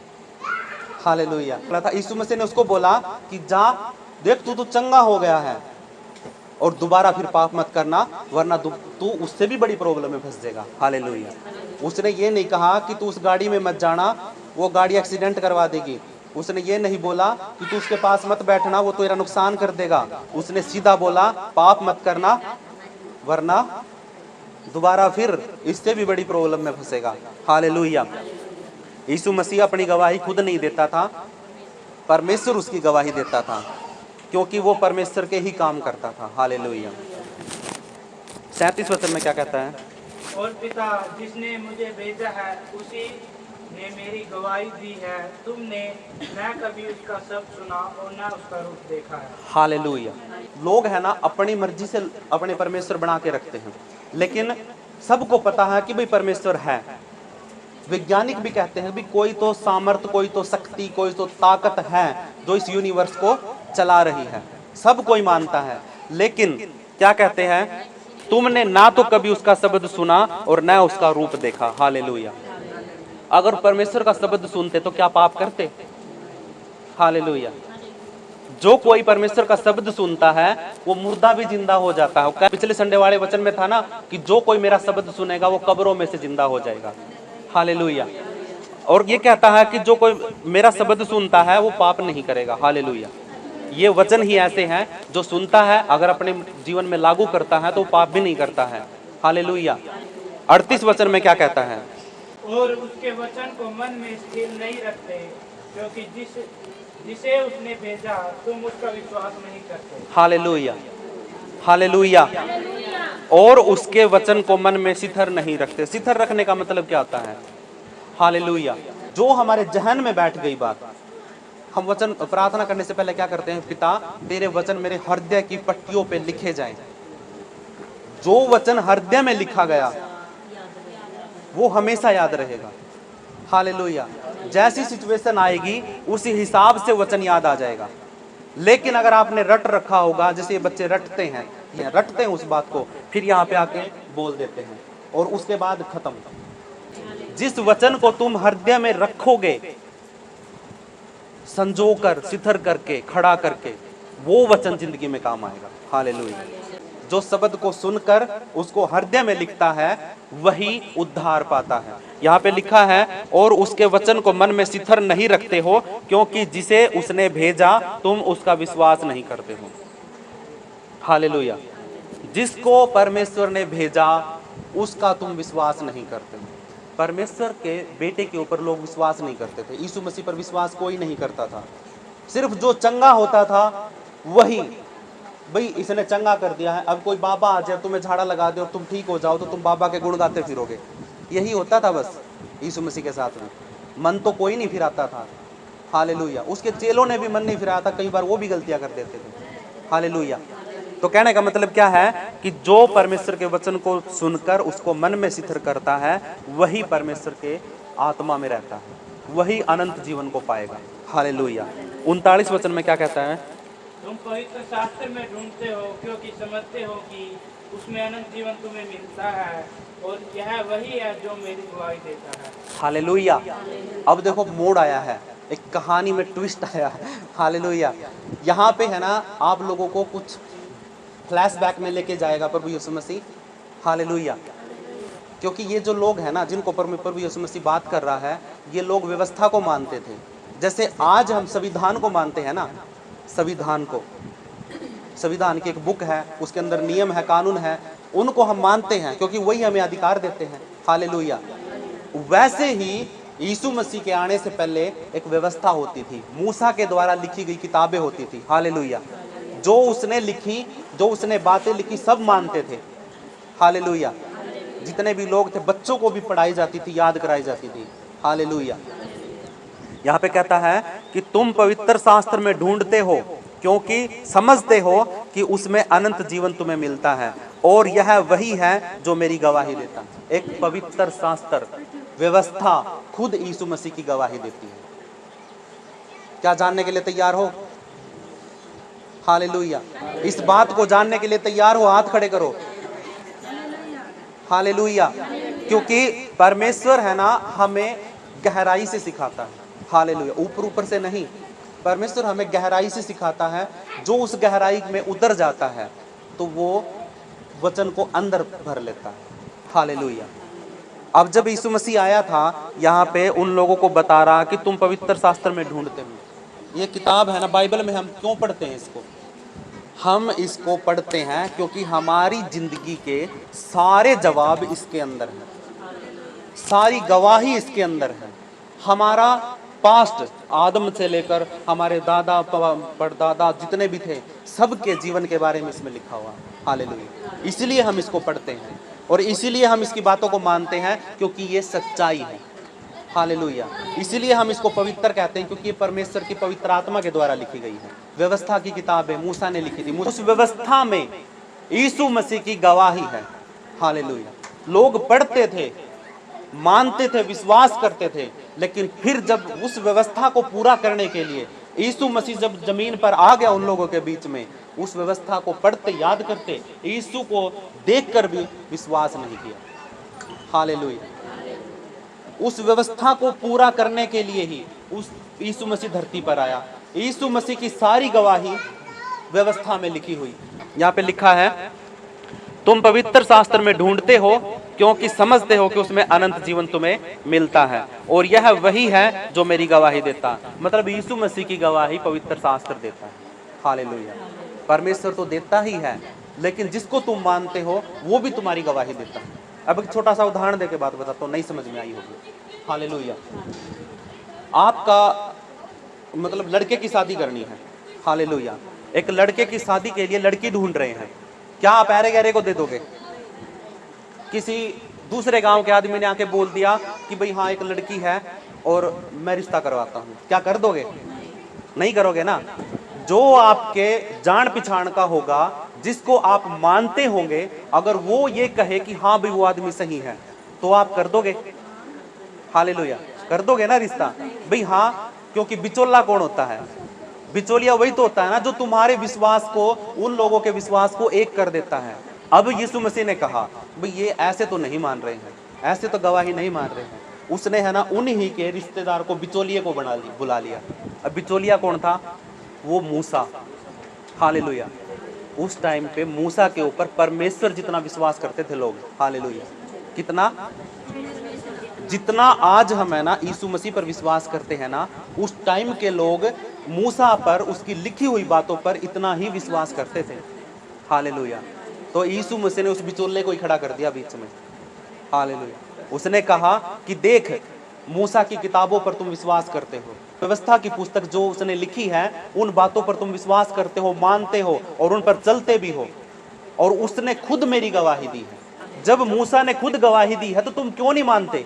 [SPEAKER 1] हालेलुया। यीशु मसीह ने उसको बोला कि जा देख, तू चंगा हो गया है, और दोबारा फिर पाप मत करना वरना तू उससे भी बड़ी प्रॉब्लम में फंस जाएगा। हालेलुया। उसने ये नहीं कहा कि तू उस गाड़ी में मत जाना, वो गाड़ी एक्सीडेंट करवा देगी। उसने ये नहीं बोला कि तू उसके पास मत बैठना, वो तेरा नुकसान कर देगा। उसने सीधा बोला पाप मत करना वरना दोबारा फिर इससे भी बड़ी प्रॉब्लम में फंसेगा। हालेलुया। यीशु मसीह अपनी गवाही खुद नहीं देता था, परमेश्वर उसकी गवाही देता था, क्योंकि वो परमेश्वर के ही काम करता था। हालेलुया। 37 वचन में क्या कहता है?
[SPEAKER 2] और पिता जिसने मुझे भेजा है उसी ने मेरी गवाही दी है। तुमने न कभी उसका शब्द सुना और न उसका रूप देखा है।
[SPEAKER 1] हालेलुया। लोग है ना अपनी मर्जी से अपने परमेश्वर बना के रखते हैं, लेकिन सबको पता है कि भाई परमेश्वर है। वैज्ञानिक भी कहते हैं भी कोई तो सामर्थ, कोई तो शक्ति, कोई तो ताकत है जो इस यूनिवर्स को चला रही है, सब कोई मानता है। लेकिन क्या कहते हैं? तुमने ना तो कभी उसका शब्द सुना और न उसका रूप देखा। हालेलुया। अगर परमेश्वर का शब्द सुनते तो क्या पाप करते? हालेलुया। जो कोई परमेश्वर का शब्द सुनता है वो मुर्दा भी जिंदा हो जाता है। पिछले संडे वाले वचन में था ना कि जो कोई मेरा शब्द सुनेगा वो कब्रों में से जिंदा हो जाएगा। हालेलुया। और ये कहता है कि जो कोई मेरा शब्द सुनता है वो पाप नहीं करेगा। हालेलुया। ये वचन ही ऐसे हैं जो सुनता है, अगर अपने जीवन में लागू करता है तो वो पाप भी नहीं करता है। हालेलुया। 38 वचन में क्या कहता है?
[SPEAKER 2] और उसके वचन को मन में स्थिर नहीं रखते, क्योंकि जिसे उसने भेजा तुम उसका विश्वास नहीं करते।
[SPEAKER 1] हालेलुया। हालेलुया। और उसके वचन को मन में सिथर नहीं रखते। सिथर रखने का मतलब क्या होता है? हालेलुया। जो हमारे जहन में बैठ गई बात, हम वचन प्रार्थना करने से पहले क्या करते हैं? पिता तेरे वचन मेरे हृदय की पट्टियों पे लिखे जाएं। जो वचन हृदय में लिखा गया वो हमेशा याद रहेगा। हालेलुया। जैसी सिचुएशन आएगी उसी हिसाब से वचन याद आ जाएगा। लेकिन अगर आपने रट रखा होगा, जैसे बच्चे रटते हैं उस बात को, फिर यहाँ पे आके बोल देते हैं और उसके बाद खत्म। जिस वचन को तुम हृदय में रखोगे संजोकर, सिथर करके, खड़ा करके, वो वचन जिंदगी में काम आएगा। हालेलुया। जो शब्द को सुनकर उसको हृदय में लिखता है वही उद्धार पाता है। यहाँ पे लिखा है और उसके वचन को मन में सिथर नहीं रखते हो, क्योंकि जिसे उसने भेजा तुम उसका विश्वास नहीं करते हो। हालेलुया। जिसको परमेश्वर ने भेजा उसका तुम विश्वास नहीं करते हो। परमेश्वर के बेटे के ऊपर लोग विश्वास नहीं करते थे। यीशु मसीह पर विश्वास कोई नहीं करता था। सिर्फ जो चंगा होता था वही, भाई इसने चंगा कर दिया है, अब कोई बाबा आ जाए तुम्हें झाड़ा लगा दे और तुम ठीक हो जाओ तो तुम बाबा के गुण गाते फिरोगे। यही होता था बस यीशु मसीह के साथ में। मन तो कोई नहीं फिराता था। हालेलुया। उसके चेलों ने भी मन नहीं फिराया था, कई बार वो भी गलतियां कर देते थे। हालेलुया। तो कहने का मतलब क्या है कि जो परमेश्वर के वचन को सुनकर उसको मन में सिथर करता है वही परमेश्वर के आत्मा में रहता है, वही अनंत जीवन को पाएगा। हालेलुया। 39 वचन में क्या कहता है?
[SPEAKER 2] तुम पवित्र शास्त्र में ढूंढते हो क्योंकि समझते हो कि उसमें अनंत जीवन तुम्हें मिलता है, और यह वही है जो मेरी गवाही देता है।
[SPEAKER 1] हालेलुया। अब देखो मोड़ आया है, एक कहानी में ट्विस्ट आया है। हालेलुया। यहाँ पे है ना आप लोगों को कुछ फ्लैशबैक में लेके जाएगा प्रभु यीशु मसीह। हालेलुया। क्योंकि ये जो लोग हैं ना जिनको प्रभु यीशु मसीह बात कर रहा है, ये लोग व्यवस्था को मानते थे। जैसे आज हम संविधान को मानते हैं ना, संविधान की एक बुक है, उसके अंदर नियम है, कानून है, उनको हम मानते हैं क्योंकि वही हमें अधिकार देते हैं। हालेलुया। वैसे ही यीशु मसीह के आने से पहले एक व्यवस्था होती थी, मूसा के द्वारा लिखी गई किताबें होती थी। हालेलुया। जो उसने लिखी, जो उसने बातें लिखी, सब मानते थे। हालेलुया। जितने भी लोग थे, बच्चों को भी पढ़ाई जाती थी, याद कराई जाती थी। हालेलुया। यहाँ पे कहता है कि तुम पवित्र शास्त्र में ढूंढते हो क्योंकि समझते हो कि उसमें अनंत जीवन तुम्हें मिलता है, और यह वही है जो मेरी गवाही देता है। एक पवित्र शास्त्र, व्यवस्था खुद यीशु मसीह की गवाही देती है। क्या जानने के लिए तैयार हो? हालेलुया। इस बात को जानने के लिए तैयार हो? हाथ खड़े करो। हालेलुया। क्योंकि परमेश्वर है ना हमें गहराई से सिखाता है। हालेलुया। ऊपर ऊपर से नहीं, परमेश्वर हमें गहराई से सिखाता है। जो उस गहराई में उतर जाता है तो वो वचन को अंदर भर लेता है। हालेलुया। अब जब यीशु मसीह आया था, यहाँ पे उन लोगों को बता रहा कि तुम पवित्र शास्त्र में ढूंढते हो। ये किताब है ना बाइबल में, हम क्यों पढ़ते हैं इसको? हम इसको पढ़ते हैं क्योंकि हमारी जिंदगी के सारे जवाब इसके अंदर हैं, सारी गवाही इसके अंदर है। हमारा पास्ट आदम से लेकर हमारे दादा परदादा जितने भी थे, सबके जीवन के बारे में इसमें लिखा हुआ है। हालेलुया। इसीलिए हम इसको पढ़ते हैं और इसीलिए हम इसकी बातों को मानते हैं, क्योंकि ये सच्चाई है। हालेलुया। इसीलिए हम इसको पवित्र कहते हैं, क्योंकि ये परमेश्वर की पवित्र आत्मा के द्वारा लिखी गई है। व्यवस्था की किताब है, मूसा ने लिखी थी। उस व्यवस्था में यीशु मसीह की गवाही है। हालेलुया। लोग पढ़ते थे, मानते थे, विश्वास करते थे, लेकिन फिर जब उस व्यवस्था को पूरा करने के लिए यीशु मसीह जब जमीन पर आ गया उन लोगों के बीच में, उस व्यवस्था को पढ़ते, याद करते, यीशु को देखकर भी विश्वास नहीं किया। हालेलुया। उस व्यवस्था को पूरा करने के लिए ही उस यीशु मसीह धरती पर आया। यीशु मसीह की सारी गवाही व्यवस्था में लिखी हुई। यहाँ पे लिखा है, तुम पवित्र शास्त्र में ढूंढते हो क्योंकि समझते हो कि उसमें अनंत जीवन तुम्हें मिलता है, और यह वही है जो मेरी गवाही देता। मतलब यीशु मसीह की गवाही पवित्र शास्त्र देता है। हालेलुया। परमेश्वर तो देता ही है, लेकिन जिसको तुम मानते हो वो भी तुम्हारी गवाही देता है। अब एक छोटा सा उदाहरण देके बात बताता हूँ, नहीं समझ में आई होगी। हालेलुया। आपका मतलब लड़के की शादी करनी है। हालेलुया। एक लड़के की शादी के लिए लड़की ढूंढ रहे हैं, क्या आप ऐरे गहरे को दे दोगे? किसी दूसरे गांव के आदमी ने आके बोल दिया कि भाई हाँ एक लड़की है और मैं रिश्ता करवाता हूँ, क्या कर दोगे? नहीं करोगे ना। जो आपके जान पहचान का होगा, जिसको आप मानते होंगे, अगर वो ये कहे कि हाँ भाई वो आदमी सही है, तो आप कर दोगे। हालेलुया। कर दोगे ना रिश्ता? भाई हाँ, क्योंकि बिचौला कौन होता है? बिचौलिया वही तो होता है ना, जो तुम्हारे विश्वास को, उन लोगों के विश्वास को एक कर देता है। अब यीशु मसीह ने कहा भाई ये ऐसे तो नहीं मान रहे हैं, ऐसे तो गवाही नहीं मान रहे हैं। उसने है ना उन्हीं के रिश्तेदार को, बिचौलिए को बुला लिया। अब बिचौलिया कौन था? वो मूसा। हालेलुया। उस टाइम पे मूसा के ऊपर परमेश्वर जितना विश्वास करते थे लोग। हालेलुया। कितना? जितना आज हम है ना यीशु मसीह पर विश्वास करते हैं ना, उस टाइम के लोग मूसा पर, उसकी लिखी हुई बातों पर इतना ही विश्वास करते थे। हालेलुया। तो यीशु मसीह ने उस बिचौले को ही खड़ा कर दिया बीच में। हालेलुया। उसने कहा कि देख, मूसा की किताबों पर तुम विश्वास करते हो, व्यवस्था की पुस्तक जो उसने लिखी है, उन बातों पर तुम विश्वास करते हो, मानते हो और उन पर चलते भी हो, और उसने खुद मेरी गवाही दी है। जब मूसा ने खुद गवाही दी है तो तुम क्यों नहीं मानते?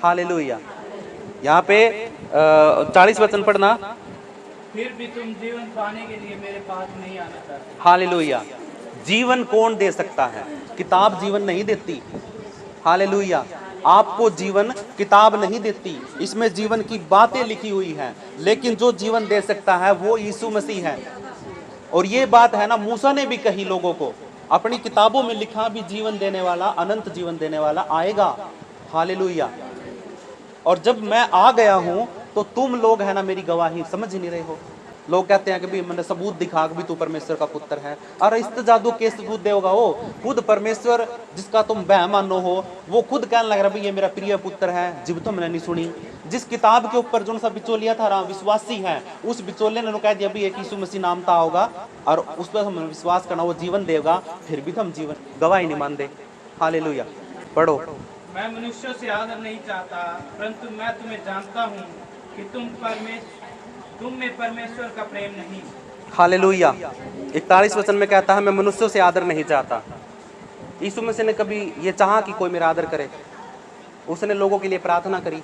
[SPEAKER 1] हालेलुया। यहाँ पे 40 वचन पढ़ना।
[SPEAKER 2] फिर भी तुम जीवन पाने के लिए मेरे पास नहीं आना चाहते।
[SPEAKER 1] हालेलुया। जीवन कौन दे सकता है? किताब जीवन नहीं देती। हालेलुया। आपको जीवन किताब नहीं देती, इसमें जीवन की बातें लिखी हुई हैं, लेकिन जो जीवन दे सकता है वो यीशु मसीह है। और ये बात है ना, मूसा ने भी कही लोगों को, अपनी किताबों में लिखा भी जीवन देने वाला, अनंत जीवन देने वाला आएगा। हालेलुया। और जब मैं आ गया हूं तो तुम लोग है ना मेरी गवाही समझ ही नहीं रहे हो। लोग कहते हैं कि भाई मैंने सबूत दिखा कि भी तू परमेश्वर का पुत्र है। अरे इस जादू के सबूत देगा हो? खुद परमेश्वर जिसका तुम बह मानो हो, वो खुद कहने लग रहा भाई ये मेरा प्रिय पुत्र है, जिब तो मैंने नहीं सुनी। जिस किताब के ऊपर जो सा बिचौलिया था विश्वासी है, उस बिचौले ने कह दिया भाई एक यीशु मसीह नाम था होगा और उस पर हम विश्वास करना, वो जीवन देगा, फिर भी हम जीवन गवाही नहीं मानते। हालेलुया। पढ़ो।
[SPEAKER 2] मैं मनुष्यों से आदर नहीं चाहता, परंतु मैं तुम्हें जानता हूँ कि तुम में परमेश्वर का प्रेम नहीं।
[SPEAKER 1] हालेलुया। 41 वचन में कहता है मैं मनुष्यों से आदर नहीं चाहता। यीशु मसीह ने कभी ये चाहा कि कोई मेरा आदर करे? उसने लोगों के लिए प्रार्थना करी।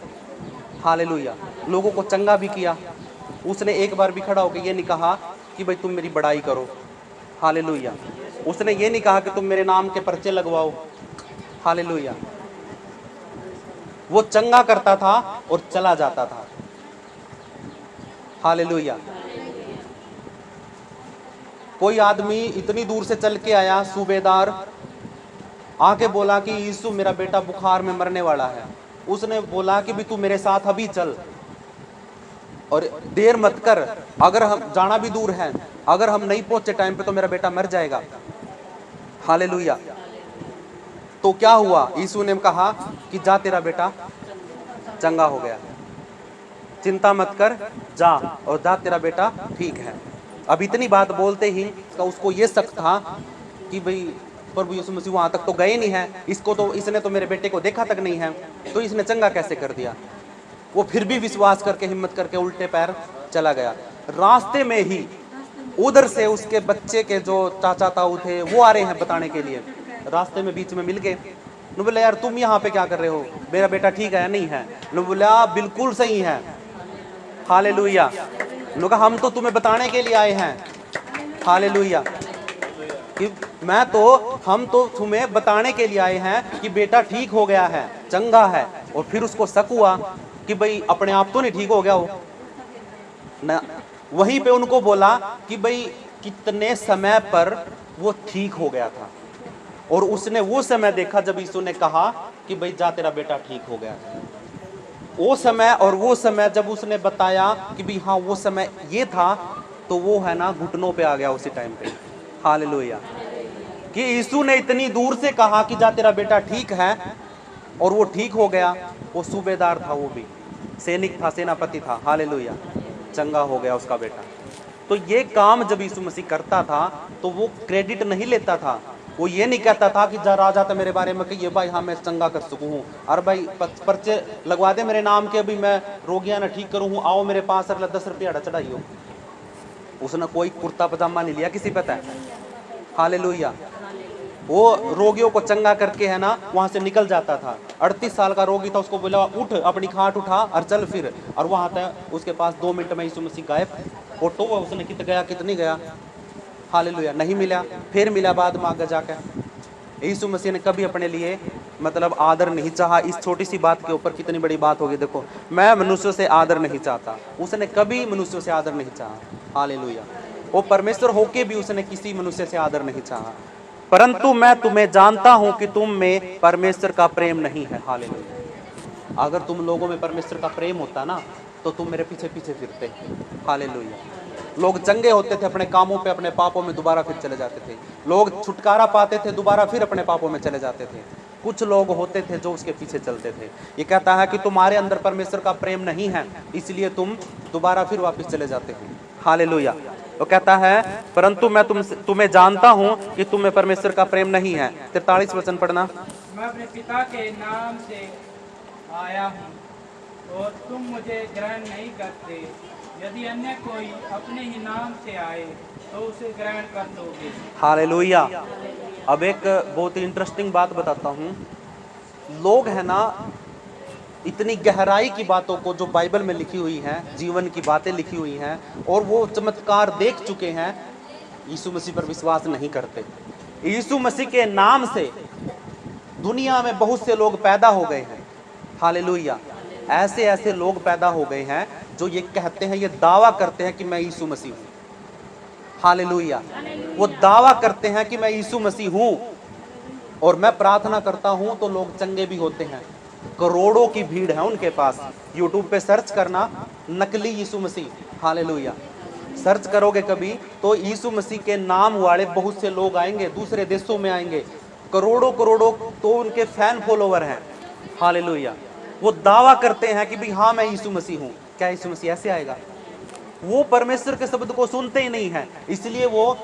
[SPEAKER 1] हालेलुया। लोगों को चंगा भी किया। उसने एक बार भी खड़ा होकर ये नहीं कहा कि भाई तुम मेरी बड़ाई करो। हालेलुया। उसने ये नहीं कहा कि तुम मेरे नाम के पर्चे लगवाओ। हालेलुया। वो चंगा करता था और चला जाता था। हालेलुया। कोई आदमी इतनी दूर से चल के आया, सूबेदार आके बोला कि यीशु मेरा बेटा बुखार में मरने वाला है। उसने बोला कि भी तू मेरे साथ अभी चल और देर मत कर, अगर हम जाना भी दूर है, अगर हम नहीं पहुंचे टाइम पे तो मेरा बेटा मर जाएगा। हालेलुया। तो क्या हुआ? यीशु ने कहा कि जा तेरा बेटा चंगा हो गया, चिंता मत कर, जा और जा तेरा बेटा ठीक है। अब इतनी बात बोलते ही उसको ये शक था कि भाई प्रभु यीशु मसीह वहाँ तक तो गए नहीं है, इसको तो इसने तो मेरे बेटे को देखा तक नहीं है, तो इसने चंगा कैसे कर दिया। वो फिर भी विश्वास करके हिम्मत करके उल्टे पैर चला गया। रास्ते में ही उधर से उसके बच्चे के जो चाचा ताऊ थे वो आ रहे हैं बताने के लिए, रास्ते में बीच में मिल गए। नु बोले यार तुम यहाँ पे क्या कर रहे हो, मेरा बेटा ठीक है नहीं है। नु बोला बिल्कुल सही है, हालेलुया। नु कहा हम तो तुम्हें बताने के लिए आए हैं, हालेलुया, कि हम तो तुम्हें बताने के लिए आए हैं कि बेटा ठीक हो गया है, चंगा है। और फिर उसको शक हुआ कि भाई अपने आप तो नहीं ठीक हो गया हो ना। वहीं पे उनको बोला कि भाई कितने समय पर वो ठीक हो गया था, और उसने वो समय देखा जब यीशु ने कहा कि भाई जा तेरा बेटा ठीक हो गया। वो समय और वो समय जब उसने बताया कि भाई हाँ वो समय ये था, तो वो है ना घुटनों पे आ गया उसी टाइम पे, हालेलुया। कि यीशु ने इतनी दूर से कहा कि जा तेरा बेटा ठीक है, और वो ठीक हो गया। वो सूबेदार था, वो भी सैनिक था, सेनापति था, हालेलुया, चंगा हो गया उसका बेटा। तो ये काम जब यीशु मसीह करता था तो वो क्रेडिट नहीं लेता था। वो ये नहीं कहता था कि जा राजा तो मेरे बारे में कहिए भाई हाँ मैं चंगा कर सकूँ हूँ, और भाई पर्चे लगवा दे मेरे नाम के, अभी मैं रोगियां ना ठीक करूँ हूँ, आओ मेरे पास 10 रुपया चढ़ाइयो। उसने कोई कुर्ता पजामा नहीं लिया किसी पता है, हालेलुया। वो रोगियों को चंगा करके है ना वहां से निकल जाता था। 38 साल का रोगी था, उसको बोला उठ अपनी खाट उठा और चल फिर, और वहां तक उसके पास 2 मिनट में यीशु मसीह गायब। फोटो उसने कितनी गया, हालेलुया, नहीं मिला। फिर मिला बाद में आगे जाकर। यीशु मसीह ने कभी अपने लिए मतलब आदर नहीं चाहा। इस छोटी सी बात के ऊपर कितनी बड़ी बात होगी। देखो, मैं मनुष्यों से आदर नहीं चाहता, उसने कभी मनुष्यों से आदर नहीं चाहा, हालेलुया। वो परमेश्वर होके भी उसने किसी मनुष्य से आदर नहीं चाहा। परंतु मैं तुम्हें जानता हूं कि तुम में परमेश्वर का प्रेम नहीं है, हालेलुया। अगर तुम लोगों में परमेश्वर का प्रेम होता ना तो तुम मेरे पीछे पीछे फिरते, हालेलुया। लोग चंगे होते थे, अपने कामों पे अपने पापों में दोबारा फिर चले जाते थे। लोग छुटकारा पाते थे, दोबारा फिर अपने पापों में चले जाते थे। कुछ लोग होते थे जो उसके पीछे चलते थे। ये कहता है कि तुम्हारे अंदर परमेश्वर का प्रेम नहीं है, इसलिए तुम दोबारा फिर वापस चले जाते हो, हालेलुया। वो कहता है परंतु मैं तुम्हें जानता हूं कि तुम में परमेश्वर का प्रेम नहीं है। 43 वचन पढ़ना।
[SPEAKER 2] मैं अपने पिता के नाम से आया हूँ और तुम मुझे ग्रहण नहीं करते, यदि अन्य कोई अपने ही नाम से आए तो उसे ग्रहण कर लोगे,
[SPEAKER 1] हालेलुया। अब एक बहुत ही इंटरेस्टिंग बात बताता हूँ। लोग है ना इतनी गहराई की बातों को जो बाइबल में लिखी हुई है, जीवन की बातें लिखी हुई हैं, और वो चमत्कार देख चुके हैं, यीशु मसीह पर विश्वास नहीं करते। यीशु मसीह के नाम से दुनिया में बहुत से लोग पैदा हो गए हैं, हालेलुया। ऐसे ऐसे लोग पैदा हो गए हैं जो ये कहते हैं, ये दावा करते हैं कि मैं यीशु मसीह हूँ, हालेलुया। वो दावा करते हैं कि मैं यीशु मसीह हूँ, और मैं प्रार्थना करता हूँ तो लोग चंगे भी होते हैं। करोड़ों की भीड़ है उनके पास। यूट्यूब पे सर्च करना नकली यीशु मसीह, हालेलुया, सर्च करोगे कभी तो यीशु मसीह के नाम वाले बहुत से लोग आएंगे, दूसरे देशों में आएंगे, करोड़ों करोड़ों तो उनके फैन फॉलोवर हैं, हालेलुया। वो दावा करते हैं कि भाई हाँ मैं यीशु मसीह हूँ। क्या यीशु मसीह ऐसे आएगा? वो परमेश्वर के शब्द को सुनते ही नहीं है। इसलिए वो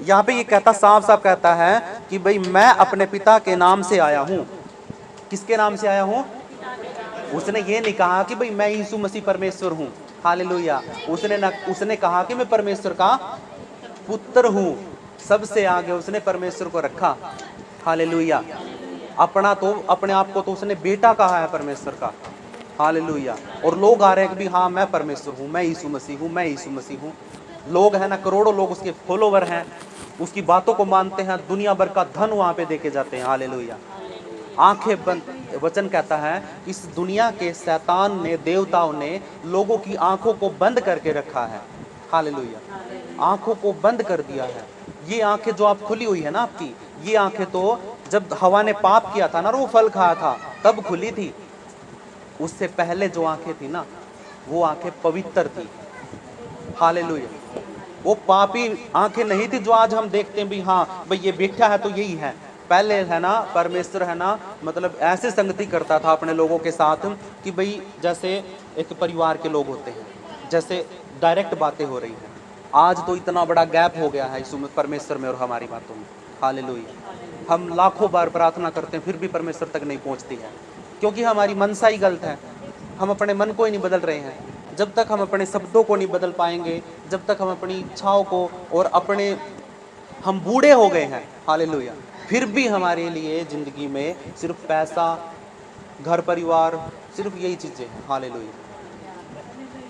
[SPEAKER 1] यहाँ पे ये कहता, साफ साफ कहता है कि भाई मैं अपने पिता के नाम से आया हूँ। किसके नाम से आया हूँ? उसने ये नहीं कहा कि भाई मैं यीशु मसीह परमेश्वर हूँ, हालेलुया। उसने कहा कि मैं परमेश्वर का पुत्र हूँ। सबसे आगे उसने परमेश्वर को रखा, हालेलुया। अपने आप को तो उसने बेटा कहा है परमेश्वर का, हालेलुया। और लोग आ रहे हैं कि भाई हाँ मैं परमेश्वर हूँ, मैं यीशु मसीह हूँ, मैं यीशु मसीह हूँ। लोग है ना, करोड़ों लोग उसके फॉलोवर हैं, उसकी बातों को मानते हैं, दुनिया भर का धन वहाँ पे देके जाते हैं, हालेलुया। आंखें बंद, वचन कहता है इस दुनिया के शैतान ने, देवताओं ने लोगों की आंखों को बंद करके रखा है, हालेलुया। आंखों को बंद कर दिया है। ये आंखें जो आप खुली हुई है ना आपकी, ये आंखें तो जब हवा ने पाप किया था ना, वो फल खाया था तब खुली थी। उससे पहले जो आंखें थी ना, वो आंखें पवित्र थी, हालेलुया। वो पापी आंखें नहीं थी जो आज हम देखते हैं भी हाँ भाई ये बैठा है तो यही है। पहले है ना परमेश्वर है ना मतलब ऐसे संगति करता था अपने लोगों के साथ कि भाई जैसे एक परिवार के लोग होते हैं, जैसे डायरेक्ट बातें हो रही हैं। आज तो इतना बड़ा गैप हो गया है यीशु में, परमेश्वर में और हमारी बातों में। हालेलुया। हम लाखों बार प्रार्थना करते हैं फिर भी परमेश्वर तक नहीं पहुंचती है, क्योंकि हमारी मनसा ही गलत है। हम अपने मन को ही नहीं बदल रहे हैं। जब तक हम अपने शब्दों को नहीं बदल पाएंगे, जब तक हम अपनी इच्छाओं को और अपने, हम बूढ़े हो गए हैं, हालेलुया, फिर भी हमारे लिए ज़िंदगी में सिर्फ पैसा, घर परिवार, सिर्फ यही चीज़ें हैं। हालेलुया।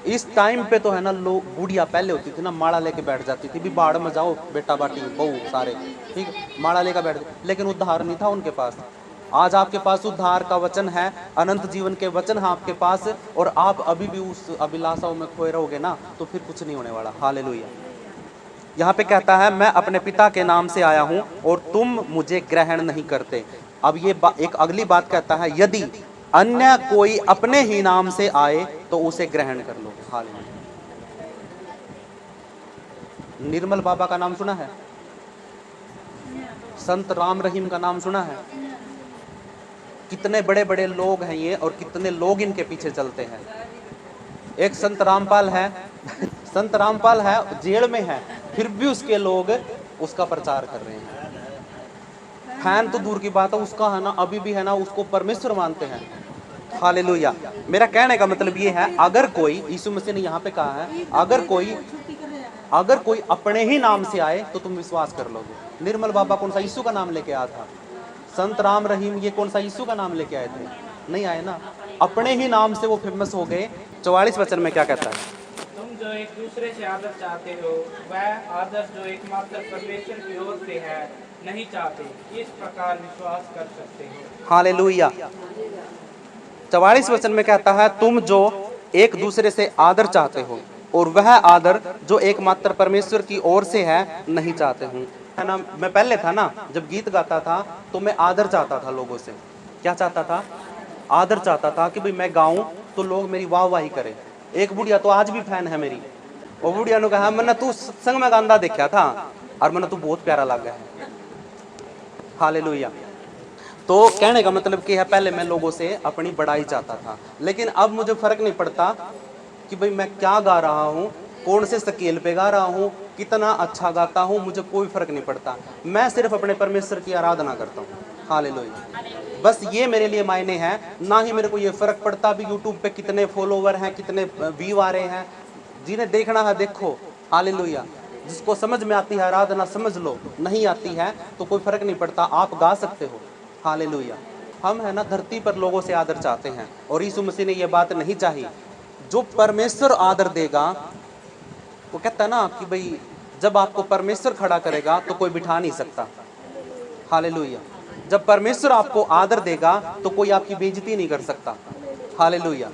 [SPEAKER 1] इस टाइम पे तो है ना, लोग, बूढ़िया पहले होती थी ना, माड़ा लेके बैठ जाती थी, भी बाढ़ में जाओ बेटा बाटी बहू सारे, ठीक, माड़ा लेकर बैठ, लेकिन उद्धार नहीं था उनके पास। आज आपके पास उद्धार का वचन है, अनंत जीवन के वचन है आपके पास, और आप अभी भी उस अभिलाषाओं में खोए रहोगे ना, तो फिर कुछ नहीं होने वाला। हालेलुया। यहाँ पे कहता है, मैं अपने पिता के नाम से आया हूँ और तुम मुझे ग्रहण नहीं करते। अब ये एक अगली बात कहता है, यदि अन्य कोई अपने ही नाम से आए तो उसे ग्रहण कर लो। हालेलुया। निर्मल बाबा का नाम सुना है? संत राम रहीम का नाम सुना है? कितने बड़े बड़े लोग हैं ये, और कितने लोग इनके पीछे चलते हैं। एक संत रामपाल है संत रामपाल है, जेल में है, फिर भी उसके लोग उसका प्रचार कर रहे हैं। फैन तो दूर की बात है, उसका है ना, अभी भी है ना, उसको परमेश्वर मानते हैं। हालेलुया। मेरा कहने का मतलब ये है, अगर कोई, यीशु मसीह ने यहाँ पे कहा है, अगर कोई अपने ही नाम से आए तो तुम विश्वास कर लोगे। निर्मल बाबा कौन सा यीशु का नाम लेके आया था? संत राम रहीम ये कौन सा यीशु का नाम लेके आए थे? नहीं आए ना, अपने ही नाम से वो फेमस हो गए। 44 वचन में क्या कहता है?
[SPEAKER 2] तुम जो एक दूसरे से आदर चाहते हो, वह आदर जो एकमात्र परमेश्वर की ओर से है नहीं चाहते, इस प्रकार विश्वास कर सकते हो।
[SPEAKER 1] हालेलुया। 44 वचन में कहता है, तुम जो एक दूसरे से आदर चाहते हो और वह आदर जो एकमात्र परमेश्वर की ओर से है नहीं चाहते हूँ। है ना, मैं पहले था ना, जब गीत गाता था तो मैं आदर चाहता था लोगों से। क्या चाहता था? आदर चाहता था कि भाई मैं गाऊं तो लोग मेरी वाहवाही करें। एक बुढ़िया तो आज भी फैन है मेरी, वो बुढ़िया ने कहा, मैंने तू संग में गांदा देखा था और मैंने तू बहुत प्यारा लगा है। हालेलुया। तो कहने का मतलब क्या है, पहले मैं लोगों से अपनी बड़ाई चाहता था, लेकिन अब मुझे फर्क नहीं पड़ता कि भाई मैं क्या गा रहा हूँ, कौन से स्केल पे गा रहा हूँ, कितना अच्छा गाता हूँ, मुझे कोई फर्क नहीं पड़ता। मैं सिर्फ अपने परमेश्वर की आराधना करता हूँ। हालेलुया। बस ये मेरे लिए मायने हैं, ना ही मेरे को ये फर्क पड़ता भी यूट्यूब पे कितने फॉलोवर हैं, कितने व्यू आ रहे हैं। जिन्हें देखना है देखो। हालेलुया। जिसको समझ में आती है आराधना समझ लो, नहीं आती है तो कोई फर्क नहीं पड़ता, आप गा सकते हो। हालेलुया। हम है ना धरती पर लोगों से आदर चाहते हैं, और यीशु मसीह ने ये बात नहीं चाही। जो परमेश्वर आदर देगा, वो कहता है ना कि भाई जब आपको परमेश्वर खड़ा करेगा तो कोई बिठा नहीं सकता। हालेलुया। जब परमेश्वर आपको आदर देगा तो कोई आपकी बेइज्जती नहीं कर सकता। हालेलुया।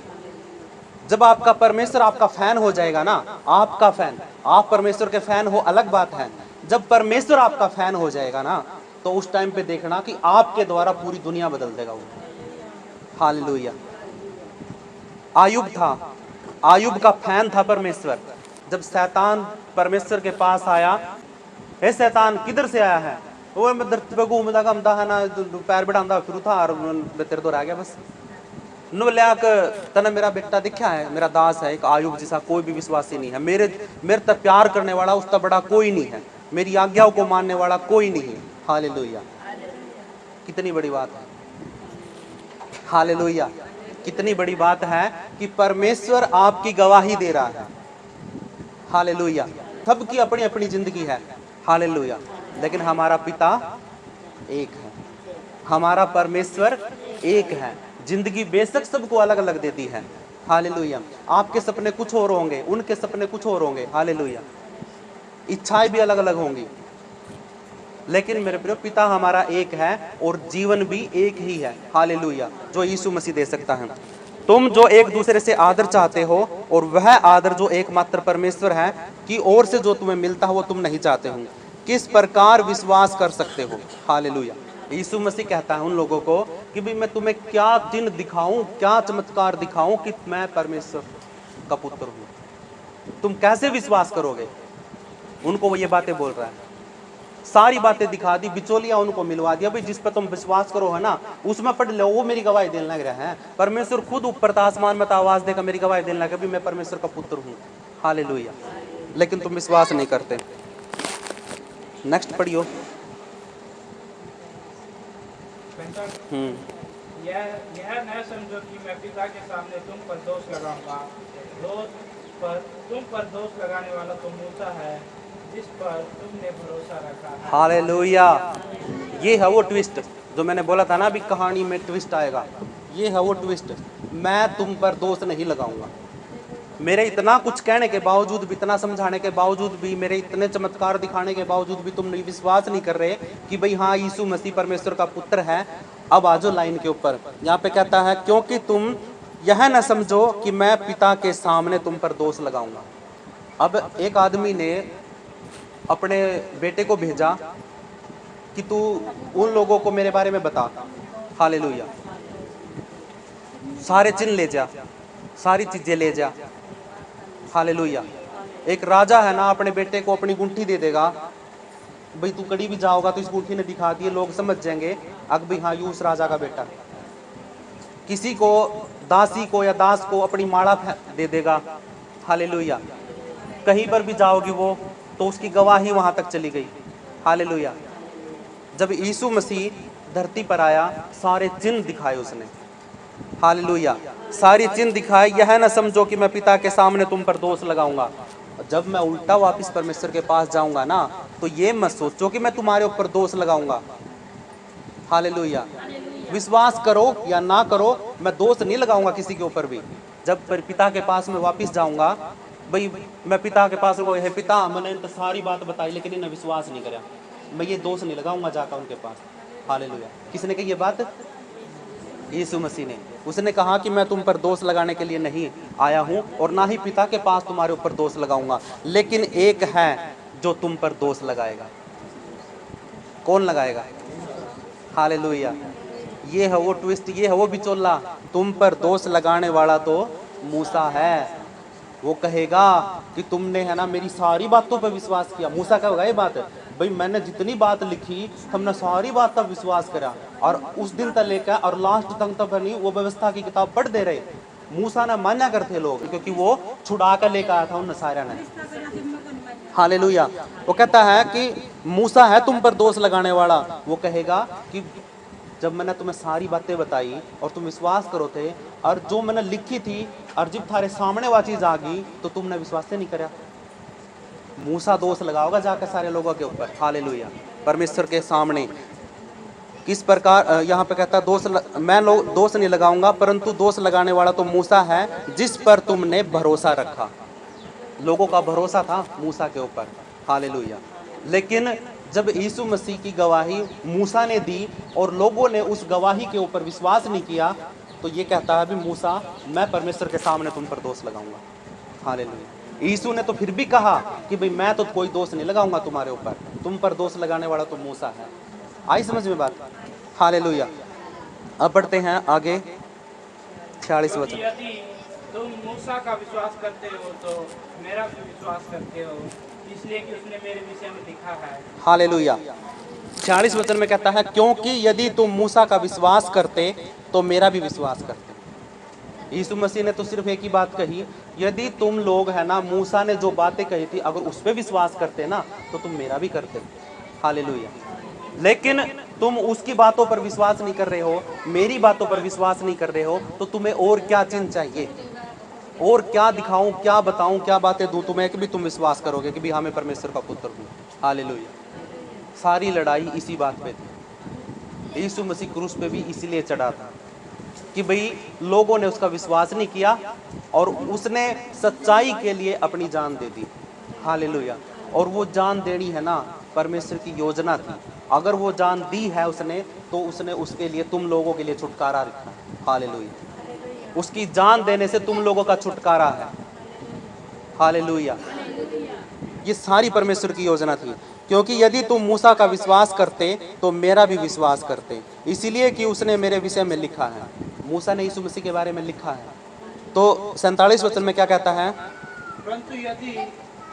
[SPEAKER 1] जब आपका परमेश्वर आपका फैन हो जाएगा ना, आपका फैन, आप परमेश्वर के फैन हो अलग बात है, जब परमेश्वर आपका फैन हो जाएगा ना, तो उस टाइम पे देखना कि आपके द्वारा पूरी दुनिया बदल देगा वो। हालेलुया। आयुब था, आयुब का फैन था परमेश्वर। जब शैतान परमेश्वर के पास आया, हे शैतान किधर से आया है? वो मैं धरती पे घूमता घूमता है ना, पैर बढ़ाता फिर था और तेरे तो रह गया बस। नो लिया तने मेरा बेटा दिखा है, मेरा दास है, एक आयुब जैसा कोई भी विश्वासी नहीं है। मेरे तक प्यार करने वाला उसका बड़ा कोई नहीं है, मेरी आज्ञाओं को मानने वाला कोई नहीं है। हालेलुया। कितनी बड़ी बात है। हालेलुया। कितनी बड़ी बात है कि परमेश्वर आपकी गवाही दे रहा है। हालेलुया। सबकी अपनी अपनी जिंदगी है। हालेलुया। लेकिन हमारा पिता एक है, हमारा परमेश्वर एक है। जिंदगी बेशक सबको अलग अलग देती है। हालेलुया। आपके सपने कुछ और होंगे, उनके सपने कुछ और होंगे। हालेलुया। इच्छाएं भी अलग अलग होंगी, लेकिन मेरे प्रिय पिता हमारा एक है और जीवन भी एक ही है। हालेलुया। जो यीशु मसीह दे सकता है। तुम जो एक दूसरे से आदर चाहते हो और वह आदर जो एकमात्र परमेश्वर है की ओर से जो तुम्हें मिलता है वो तुम नहीं चाहते हो, किस प्रकार विश्वास कर सकते हो? हालेलुया। यीशु मसीह कहता है उन लोगों को कि भाई मैं तुम्हें क्या चिन्ह दिखाऊं, क्या चमत्कार दिखाऊं कि मैं परमेश्वर का पुत्र हूं, तुम कैसे विश्वास करोगे? उनको वो ये बातें बोल रहा है, सारी बातें दिखा दी, बिचौलिया उनको मिलवा दिया। भाई जिस पर तुम विश्वास करो है ना, उसमें पढ़ लो, वो मेरी गवाही देने लग रहा है। परमेश्वर खुद ऊपर आसमान में आवाज देकर मेरी गवाही देने लगा भी मैं परमेश्वर का पुत्र हूँ। हालेलुया। लेकिन तुम विश्वास नहीं करते। नेक्स्ट पढ़ियो।
[SPEAKER 2] यह न समझो कि मैं पिता के सामने तुम पर दोष लगाऊंगा। तुम पर दोष लगाने वाला तो मूसा है, जिस पर तुमने भरोसा रखा है।
[SPEAKER 1] हालेलुया। ये है वो ट्विस्ट जो मैंने बोला था ना, अभी कहानी में ट्विस्ट आएगा। ये है वो ट्विस्ट, मैं तुम पर दोष नहीं लगाऊंगा। मेरे इतना कुछ कहने के बावजूद भी, इतना समझाने के बावजूद भी, मेरे इतने चमत्कार दिखाने के बावजूद भी तुम नहीं विश्वास नहीं कर रहे कि भाई हाँ यीशु मसीह परमेश्वर का पुत्र है। अब आ जाओ लाइन के ऊपर। यहाँ पे कहता है क्योंकि तुम यह न समझो कि मैं पिता के सामने तुम पर दोष लगाऊंगा। अब एक आदमी ने अपने बेटे को भेजा कि तू उन लोगों को मेरे बारे में बता। हालेलुया। सारे चिन्ह ले जा, सारी चीजें ले जा। हालेलुया। एक राजा है ना, अपने बेटे को अपनी गुंठी दे देगा, भाई तू कड़ी भी जाओगा तो इस गुंठी ने दिखा दिए, लोग समझ जाएंगे अब भाई हाँ यू उस राजा का बेटा। किसी को, दासी को या दास को अपनी माला दे देगा। हालेलुया। कहीं पर भी जाओगी वो तो उसकी गवाही वहां तक चली गई। हालेलुया। जब यीशु मसीह धरती पर आया, सारे चिन्ह दिखाए उसने। हालेलुया। सारी चिन्ह दिखाए। यह न समझो कि मैं पिता के सामने तुम पर दोष लगाऊंगा। जब मैं उल्टा वापस परमेश्वर के पास जाऊंगा ना, तो ये मत सोचो कि मैं तुम्हारे ऊपर दोष लगाऊंगा। हालेलुया। विश्वास करो या ना करो, मैं दोष नहीं लगाऊंगा किसी के ऊपर भी। जब पिता के पास में वापस जाऊंगा, भाई मैं पिता के पास है पिता मैंने तो सारी बात बताई लेकिन इन्हें विश्वास नहीं करा, मैं ये दोष नहीं लगाऊंगा जाकर उनके पास। हालेलुया। किसने कही ये बात? यीशु मसीह ने। उसने कहा कि मैं तुम पर दोष लगाने के लिए नहीं आया हूं और ना ही पिता के पास तुम्हारे ऊपर दोष लगाऊंगा, लेकिन एक है जो तुम पर दोष लगाएगा। कौन लगाएगा? हालेलुया। ये है वो ट्विस्ट, ये है वो बिचौला। तुम पर दोष लगाने वाला तो मूसा है। वो कहेगा कि तुमने है ना मेरी सारी बातों पर विश्वास किया। मूसा का होगा ये बात, भाई मैंने जितनी बात लिखी हमने सारी बात तब विश्वास करा। और उस दिन तक लेकर और लास्ट तक तक नहीं वो व्यवस्था की किताब पढ़ दे रहे। मूसा ने मान्या करते लोग, क्योंकि वो छुड़ा कर लेकर आया था उन नसारा ने। हालेलुया। वो कहता है कि मूसा है तुम पर दोष लगाने वाला। वो कहेगा कि जब मैंने तुम्हें सारी बातें बताई और तुम विश्वास करो थे, और जो मैंने लिखी थी और जब थारे सामने वो चीज आ गई तो तुमने विश्वास नहीं करा। मूसा दोष लगाओगा जाकर सारे लोगों के ऊपर। हालेलुया। परमेश्वर के सामने किस प्रकार यहाँ पे कहता है मैं दोष नहीं लगाऊंगा, परंतु दोष लगाने वाला तो मूसा है जिस पर तुमने भरोसा रखा। लोगों का भरोसा था मूसा के ऊपर। हालेलुया। लेकिन जब यीशु मसीह की गवाही मूसा ने दी और लोगों ने उस गवाही के ऊपर विश्वास नहीं किया, तो ये कहता है भी मूसा मैं परमेश्वर के सामने तुम पर दोष लगाऊंगा। हालेलुया। यीशु ने तो फिर भी कहा कि भाई मैं तो कोई दोष नहीं लगाऊंगा तुम्हारे ऊपर, तुम पर दोष लगाने वाला तो मूसा है। आई समझ में बात? हालेलुया। अब बढ़ते हैं आगे 46 वचन।
[SPEAKER 2] यदि तुम मूसा का विश्वास करते हो तो मेरा भी विश्वास करते हो, इसलिए कि उसने मेरे विषय में लिखा है।
[SPEAKER 1] हालेलुया। 46 वचन में कहता है क्योंकि यदि तुम मूसा का विश्वास करते तो मेरा भी विश्वास करते। यीशु मसीह ने तो सिर्फ एक ही बात कही, यदि तुम लोग है ना मूसा ने जो बातें कही थी अगर उस पर विश्वास करते ना तो तुम मेरा भी करते। हालेलुया। लेकिन तुम उसकी बातों पर विश्वास नहीं कर रहे हो, मेरी बातों पर विश्वास नहीं कर रहे हो, तो तुम्हें और क्या चिन्ह चाहिए? और क्या दिखाऊं, क्या बताऊं, क्या बातें दूं तुम्हें कि भी तुम विश्वास करोगे कि भी हाँ मैं परमेश्वर का पुत्र हूं। हालेलुया। सारी लड़ाई इसी बात पे थी। यीशु मसीह क्रूस पे भी इसीलिए चढ़ा था कि भाई लोगों ने उसका विश्वास नहीं किया और उसने सच्चाई के लिए अपनी जान दे दी। हालेलुया। और वो जान देनी है ना परमेश्वर की योजना थी। अगर वो जान दी है उसने, तो उसने उसके लिए तुम लोगों के लिए छुटकारा रखा। हालेलुया। उसकी जान देने से तुम लोगों का छुटकारा है। हालेलुया। ये सारी परमेश्वर की योजना थी, क्योंकि यदि तुम मूसा का विश्वास करते तो मेरा भी विश्वास करते, इसीलिए कि उसने मेरे विषय में लिखा है। मूसा ने यीशु मसीह के बारे में लिखा है। तो 47 वचन में क्या कहता है?
[SPEAKER 2] परंतु यदि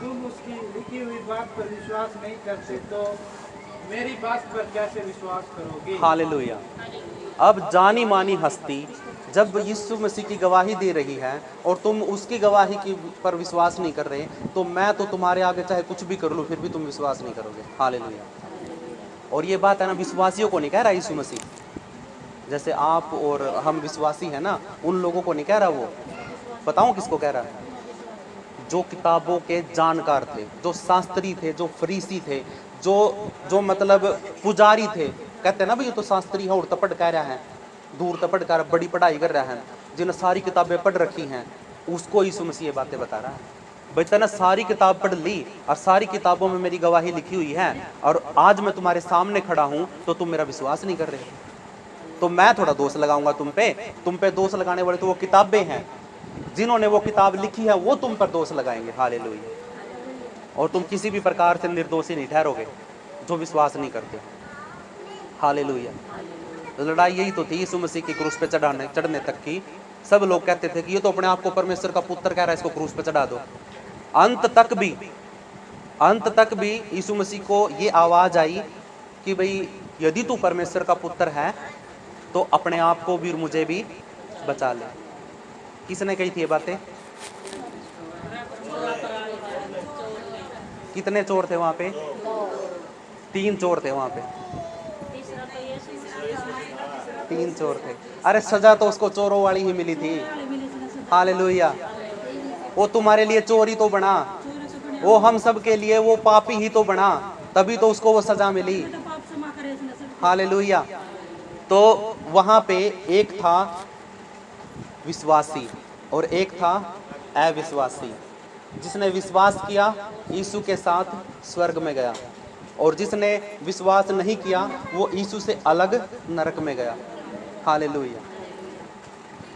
[SPEAKER 2] तुम उसकी लिखी हुई बात पर विश्वास नहीं करते तो मेरी बात पर कैसे विश्वास करोगे?
[SPEAKER 1] हालेलुया। अब जानी मानी हस्ती जब यीशु मसीह की गवाही दे रही है और तुम उसकी गवाही की पर विश्वास नहीं कर रहे, तो मैं तो तुम्हारे आगे चाहे कुछ भी कर लूँ फिर भी तुम विश्वास नहीं करोगे। हालेलुया। और ये बात है ना, विश्वासियों को नहीं कह रहा यीशु मसीह, जैसे आप और हम विश्वासी हैं ना, उन लोगों को नहीं कह रहा वो। बताऊं किसको कह रहा है? जो किताबों के जानकार थे, जो शास्त्री थे, जो फरीसी थे, जो मतलब पुजारी थे। कहते हैं ना भाई ये तो शास्त्री है और तपड़ कह रहा है, दूर तपड़ कर बड़ी पढ़ाई कर रहा है, जिन्हें सारी किताबें पढ़ रखी हैं, उसको यीशु मसीह ये बातें बता रहा है। बेटा ना सारी किताब पढ़ ली और सारी किताबों में मेरी गवाही लिखी हुई है और आज मैं तुम्हारे सामने खड़ा हूं तो तुम मेरा विश्वास नहीं कर रहे, तो मैं थोड़ा दोष लगाऊंगा तुम पे दोष लगाने वाले तो वो किताबें हैं, जिन्होंने वो किताब लिखी है वो तुम पर दोष लगाएंगे। हालेलुया। और तुम किसी भी प्रकार से निर्दोषी नहीं ठहरोगे जो विश्वास नहीं करते। हालेलुया। लड़ाई यही तो थी यीशु मसीह की क्रूस पे चढ़ने तक की। सब लोग कहते थे कि ये तो अपने आप को परमेश्वर का पुत्र कह रहा है, इसको क्रूस पे चढ़ा दो। अंत तक भी यीशु मसीह को ये आवाज आई कि भाई यदि तू परमेश्वर का पुत्र है तो अपने आप को भी और मुझे भी बचा ले। किसने कही थी ये बातें? कितने चोर थे वहां पे? 3 चोर थे वहां पे, 3 चोर थे। अरे सजा तो उसको चोरों वाली ही मिली थी। हालेलुया। वो तुम्हारे लिए चोर ही तो बना, वो हम सब के लिए वो पापी ही तो बना, तभी तो उसको वो सजा मिली। हालेलुया। तो वहां पे एक था विश्वासी और एक था अविश्वासी। जिसने विश्वास किया यीशु के साथ स्वर्ग में गया और जिसने विश्वास नहीं किया वो यीशु से अलग नरक में गया। हालेलुया।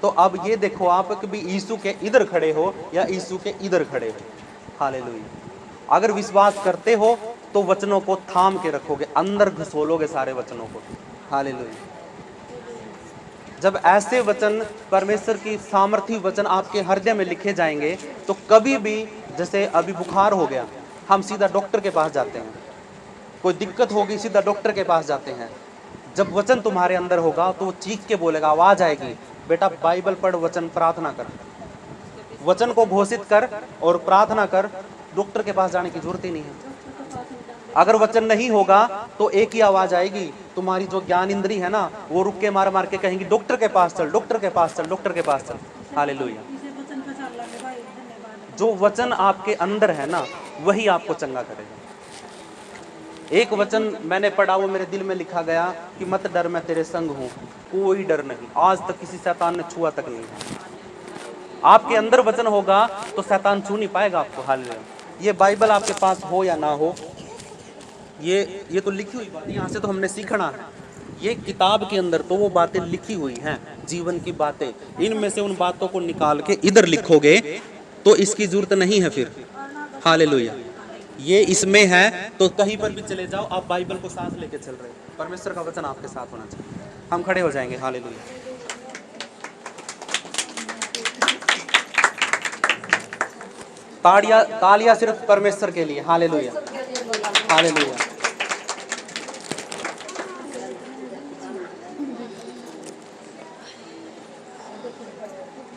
[SPEAKER 1] तो अब ये देखो आप कि भी यीशु के इधर खड़े हो या यीशु के इधर खड़े हो। हालेलुया। अगर विश्वास करते हो तो वचनों को थाम के रखोगे, अंदर घुसोलोगे सारे वचनों को। हालेलुया। जब ऐसे वचन परमेश्वर की सामर्थी वचन आपके हृदय में लिखे जाएंगे तो कभी भी, जैसे अभी बुखार हो गया, हम सीधा डॉक्टर के पास जाते हैं, कोई दिक्कत होगी सीधा डॉक्टर के पास जाते हैं। जब वचन तुम्हारे अंदर होगा तो वो चीख के बोलेगा, आवाज आएगी, बेटा बाइबल पढ़, वचन प्रार्थना कर, वचन को घोषित कर और प्रार्थना कर। डॉक्टर के पास जाने की जरूरत ही नहीं है। अगर वचन नहीं होगा तो एक ही आवाज आएगी, तुम्हारी जो ज्ञान इंद्री है ना वो रुक के मार मार के कहेंगी डॉक्टर के पास चल, डॉक्टर के पास चल, डॉक्टर के पास चल। हालेलुया। जो वचन आपके अंदर है ना वही आपको चंगा करेगा। एक वचन मैंने पढ़ा, वो मेरे दिल में लिखा गया कि मत डर, मैं तेरे संग हूं, कोई डर नहीं। आज तक किसी शैतान ने छुआ तक नहीं। आपके अंदर वचन होगा तो शैतान छू नहीं पाएगा आपको। हालेलुया। ये बाइबल आपके पास हो या ना हो, ये तो लिखी हुई बात, यहाँ से तो हमने सीखना है। ये किताब के अंदर तो वो बातें लिखी हुई हैं, जीवन की बातें। इनमें से उन बातों को निकाल के इधर लिखोगे तो इसकी जरूरत नहीं है फिर। हालेलुया। ये इसमें है तो कहीं पर भी चले जाओ, आप बाइबल को साथ लेके चल रहे हो। परमेश्वर का वचन आपके साथ होना चाहिए। हम खड़े हो जाएंगे। हालेलुया। तालियां सिर्फ परमेश्वर के लिए। हालेलुया। हालेलुया।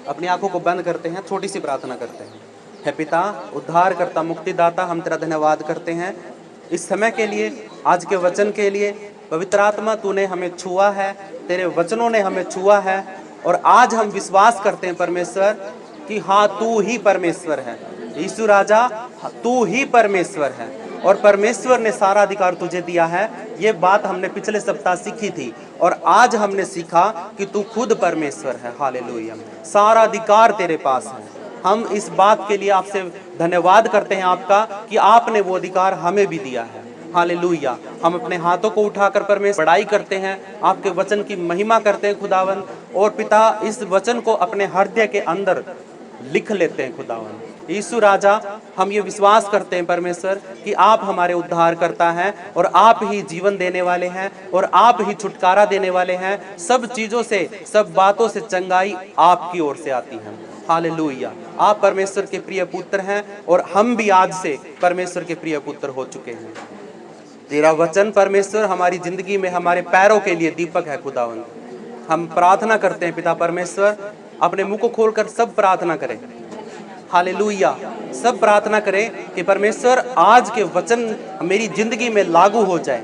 [SPEAKER 1] अपनी आंखों को बंद करते हैं, छोटी सी प्रार्थना करते हैं। हे पिता, उद्धार करता, मुक्तिदाता, हम तेरा धन्यवाद करते हैं इस समय के लिए, आज के वचन के लिए। पवित्र आत्मा, तूने हमें छुआ है, तेरे वचनों ने हमें छुआ है और आज हम विश्वास करते हैं परमेश्वर कि हाँ तू ही परमेश्वर है। यीशु राजा, तू ही परमेश्वर है और परमेश्वर ने सारा अधिकार तुझे दिया है। ये बात हमने पिछले सप्ताह सीखी थी और आज हमने सीखा कि तू खुद परमेश्वर है। हालेलुया। सारा अधिकार तेरे पास है। हम इस बात के लिए आपसे धन्यवाद करते हैं आपका कि आपने वो अधिकार हमें भी दिया है। हालेलुया। हम अपने हाथों को उठाकर परमेश्वर बड़ाई करते हैं, आपके वचन की महिमा करते हैं खुदावन। और पिता, इस वचन को अपने हृदय के अंदर लिख लेते हैं खुदावन। यीशु राजा, हम ये विश्वास करते हैं परमेश्वर कि आप हमारे उद्धार करता हैं और आप ही जीवन देने वाले हैं और आप ही छुटकारा देने वाले हैं। सब चीज़ों से, सब बातों से चंगाई आपकी ओर से आती है। हालेलुया। आप परमेश्वर के प्रिय पुत्र हैं और हम भी आज से परमेश्वर के प्रिय पुत्र हो चुके हैं। तेरा वचन परमेश्वर हमारी जिंदगी में हमारे पैरों के लिए दीपक है खुदावन। हम प्रार्थना करते हैं पिता परमेश्वर, अपने मुंह को खोलकर सब प्रार्थना करें। हालेलुया। सब प्रार्थना करें कि परमेश्वर आज के वचन मेरी जिंदगी में लागू हो जाए।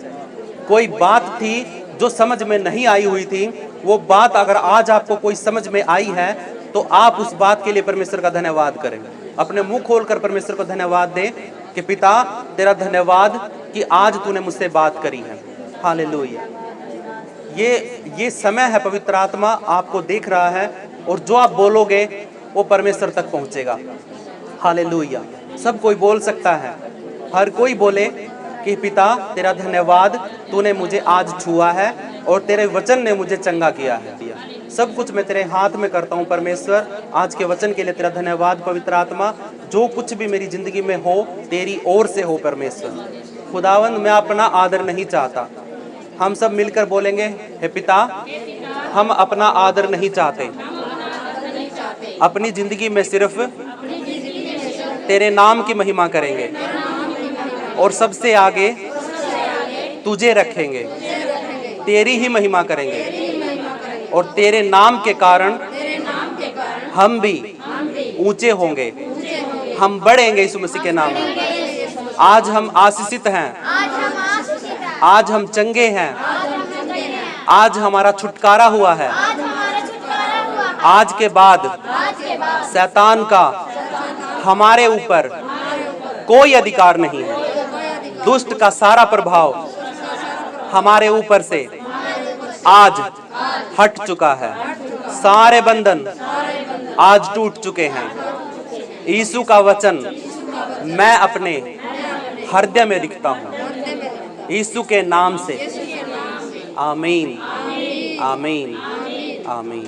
[SPEAKER 1] कोई बात थी जो समझ में नहीं आई हुई थी, वो बात अगर आज आपको कोई समझ में आई है तो आप उस बात के लिए परमेश्वर का धन्यवाद करें। अपने मुंह खोलकर परमेश्वर को धन्यवाद दें कि पिता तेरा धन्यवाद कि आज तूने मुझसे बात करी है। हालेलुया। ये समय है, पवित्र आत्मा आपको देख रहा है और जो आप बोलोगे वो परमेश्वर तक पहुंचेगा। हालेलुया। सब कोई बोल सकता है, हर कोई बोले कि पिता तेरा धन्यवाद, तूने मुझे आज छुआ है और तेरे वचन ने मुझे चंगा किया है। सब कुछ मैं तेरे हाथ में करता हूँ परमेश्वर। आज के वचन के लिए तेरा धन्यवाद पवित्र आत्मा। जो कुछ भी मेरी जिंदगी में हो तेरी ओर से हो परमेश्वर। खुदावंद मैं अपना आदर नहीं चाहता। हम सब मिलकर बोलेंगे, हे पिता हम अपना आदर नहीं चाहते, अपनी जिंदगी में सिर्फ तेरे नाम की महिमा करेंगे और सबसे आगे तुझे रखेंगे, तेरी ही महिमा करेंगे और तेरे नाम के कारण हम भी ऊंचे होंगे, हम बढ़ेंगे यीशु मसीह के नाम में। आज हम आशीषित हैं, आज हम चंगे हैं, आज हमारा छुटकारा हुआ है। आज के बाद शैतान का हमारे ऊपर कोई अधिकार नहीं है। दुष्ट का सारा प्रभाव हमारे ऊपर से आज हट चुका है। सारे बंधन आज टूट चुके हैं। यीशु का वचन मैं अपने हृदय में लिखता हूँ, यीशु के नाम से। आमीन, आमीन, आमीन।